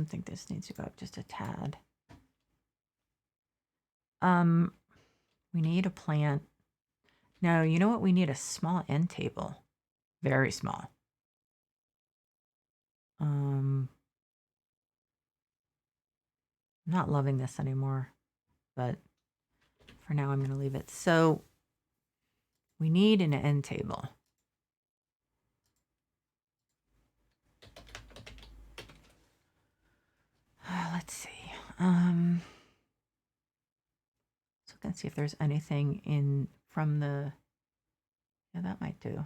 think this needs to go up just a tad. We need a plant. No, you know what? We need a small end table. Very small. I'm not loving this anymore, but for now I'm gonna leave it. So we need an end table. Let's see. So we can see if there's anything in from the, yeah, that might do.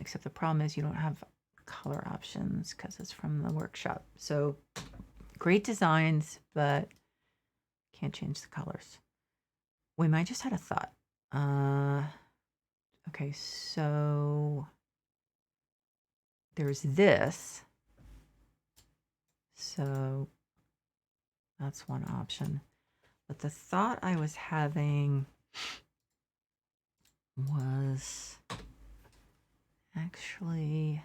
Except the problem is you don't have color options because it's from the workshop. So great designs, but can't change the colors. We might just had a thought. Okay, so there's this. So that's one option. But the thought I was having was actually,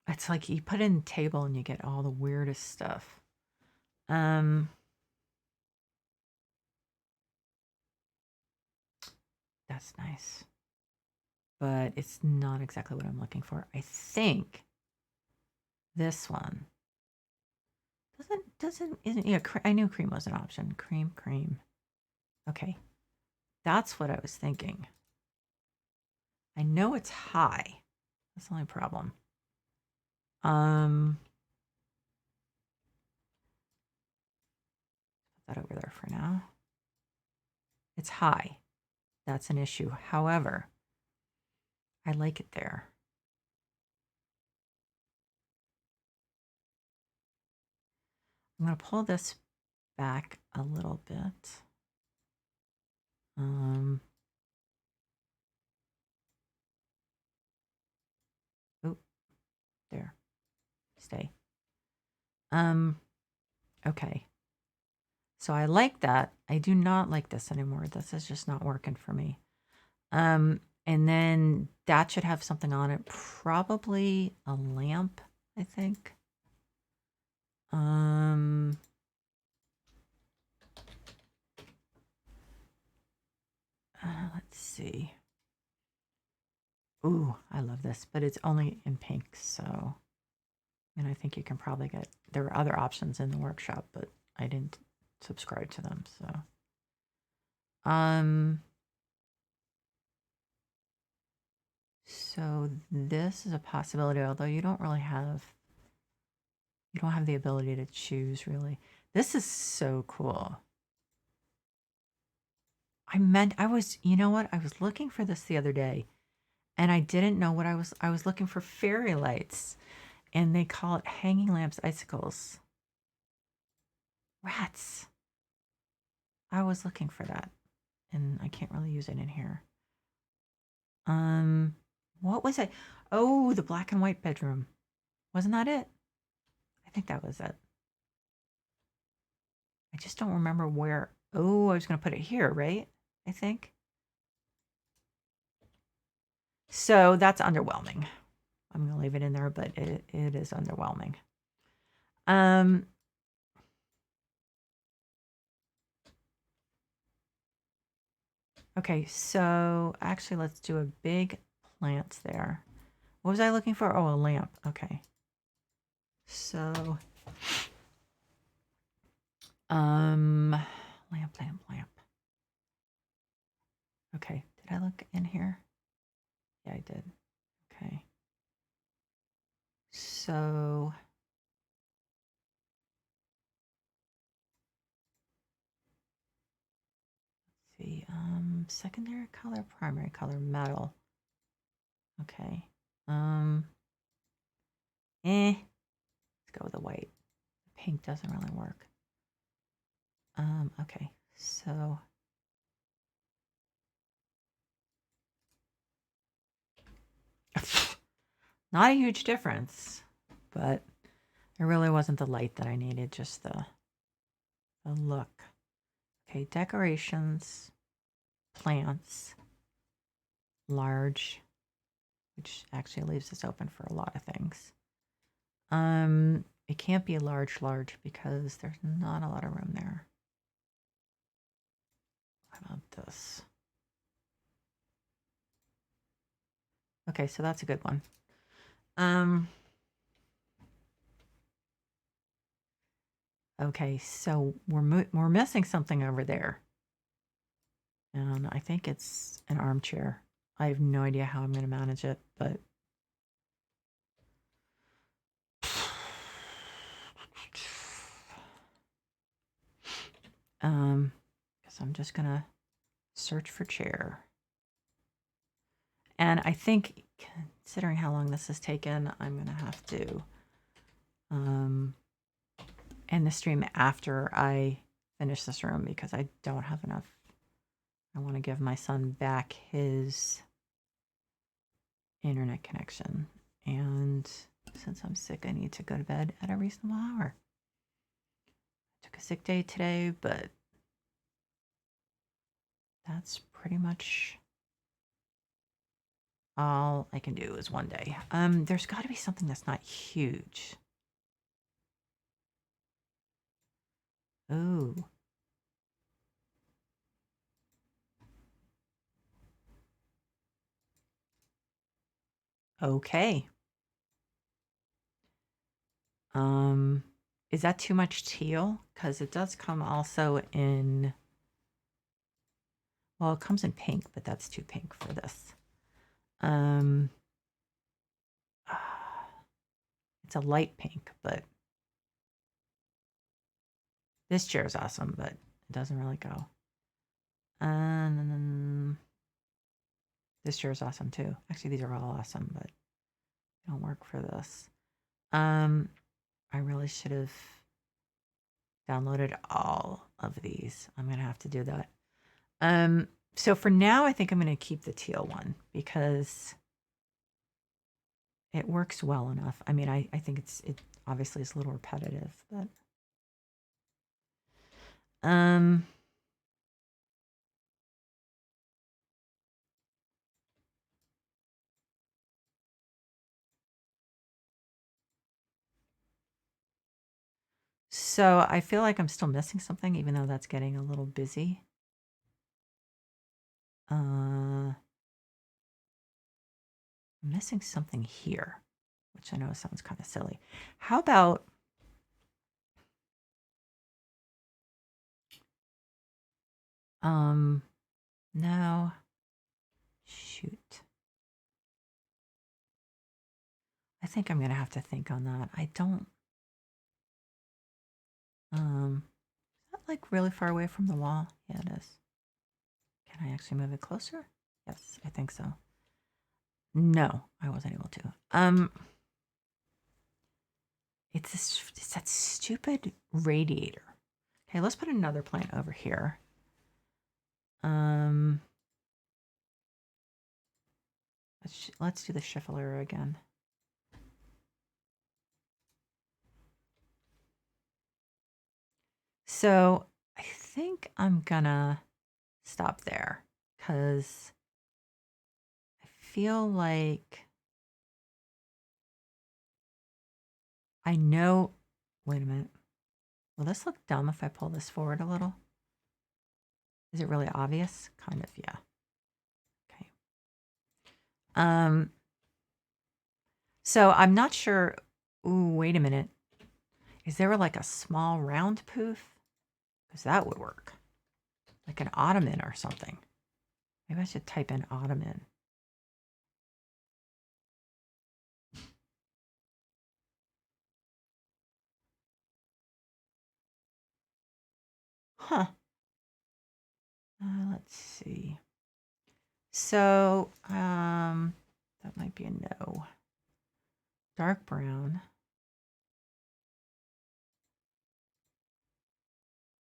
it's like you put in table and you get all the weirdest stuff. That's nice. But it's not exactly what I'm looking for. I think This one isn't, yeah, I knew cream was an option. Cream. Okay. That's what I was thinking. I know it's high. That's the only problem. Put that over there for now. It's high. That's an issue. However, I like it there. I'm going to pull this back a little bit. Oh, there. Stay. Okay. So I like that. I do not like this anymore. This is just not working for me. And then that should have something on it. Probably a lamp, I think. Let's see. Ooh, I love this, but it's only in pink, so. And I think you can probably get, there are other options in the workshop, but I didn't subscribe to them, so. So this is a possibility, although you don't have the ability to choose really. This is so cool. You know what? I was looking for this the other day and I didn't know what I was looking for fairy lights and they call it hanging lamps icicles. Rats. I was looking for that and I can't really use it in here. What was it? Oh, the black and white bedroom. Wasn't that it? I think that was it. I just don't remember where. Oh, I was going to put it here, right? I think. So that's underwhelming. I'm going to leave it in there, but it is underwhelming. Okay, so actually let's do a big plant there. What was I looking for? Oh, a lamp. Okay. So, lamp. Okay, did I look in here? Yeah, I did. Okay. So, let's see, secondary color, primary color, metal. Okay. Let's go with the white. The pink doesn't really work. Okay, so not a huge difference, but it really wasn't the light that I needed, just the look. Okay, decorations, plants, large, which actually leaves us open for a lot of things. It can't be a large because there's not a lot of room there. How about this? Okay, so that's a good one. Okay, so we're missing something over there. And I think it's an armchair. I have no idea how I'm going to manage it, but because I'm just going to search for chair. And I think, considering how long this has taken, I'm going to have to end the stream after I finish this room because I don't have enough. I want to give my son back his internet connection. And since I'm sick, I need to go to bed at a reasonable hour. I took a sick day today, but that's pretty much all I can do is one day. There's got to be something that's not huge. Ooh. Okay. Is that too much teal? Because it does come also in, well, it comes in pink, but that's too pink for this. It's a light pink, but this chair is awesome, but it doesn't really go. This chair is awesome too. Actually, these are all awesome, but they don't work for this. I really should have downloaded all of these. I'm gonna have to do that. So for now, I think I'm gonna keep the teal one because it works well enough. I mean, I think it obviously is a little repetitive, but so I feel like I'm still missing something, even though that's getting a little busy. I'm missing something here, which I know sounds kind of silly. How about no, shoot. I think I'm gonna have to think on that. I don't. Is that like really far away from the wall? Yeah, it is. Can I actually move it closer? Yes, I think so. No, I wasn't able to. It's that stupid radiator. Okay, let's put another plant over here. Let's do the Schiffelera again. So I think I'm gonna stop there because I feel like I know. Wait a minute. Will this look dumb if I pull this forward a little? Is it really obvious? Kind of, yeah. Okay. So I'm not sure. Ooh, wait a minute. Is there like a small round poof? Because that would work. Like an ottoman or something. Maybe I should type in ottoman. Huh. Let's see. So, that might be a no. Dark brown.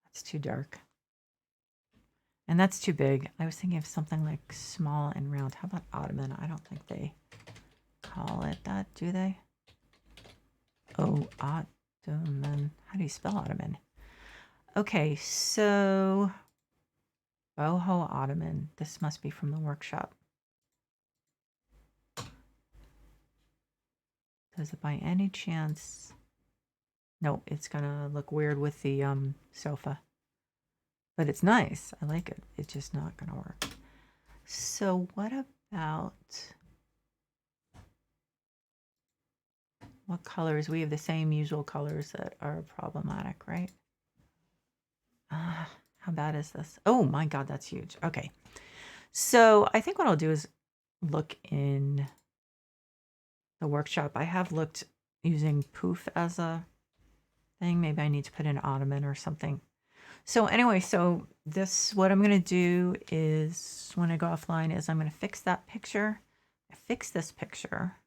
That's too dark. And that's too big. I was thinking of something like small and round. How about ottoman? I don't think they call it that, do they? Oh, ottoman. How do you spell ottoman? Okay, so boho ottoman. This must be from the workshop. Does it by any chance? No, it's gonna look weird with the sofa. But it's nice. I like it. It's just not gonna work. So what about what colors? We have the same usual colors that are problematic, right? How bad is this? Oh my God, that's huge. Okay. So I think what I'll do is look in the workshop. I have looked using poof as a thing. Maybe I need to put in ottoman or something. So anyway, so this, what I'm going to do is when I go offline is I'm going to fix that picture. I fix this picture.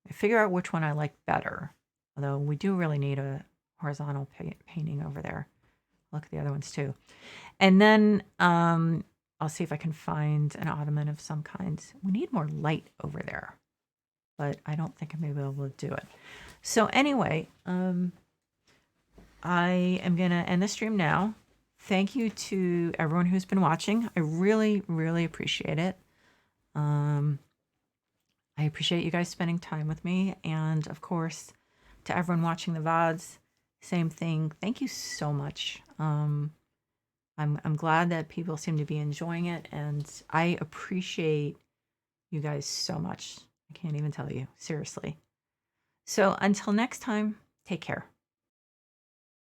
I figure out which one I like better. Although we do really need a horizontal painting over there. Look at the other ones too. And then I'll see if I can find an ottoman of some kind. We need more light over there, but I don't think I'm going to be able to do it. So anyway, I am going to end the stream now. Thank you to everyone who's been watching. I really, really appreciate it. I appreciate you guys spending time with me. And of course, to everyone watching the VODs, same thing. Thank you so much. I'm glad that people seem to be enjoying it, and I appreciate you guys so much. I can't even tell you, seriously. So until next time, Take care.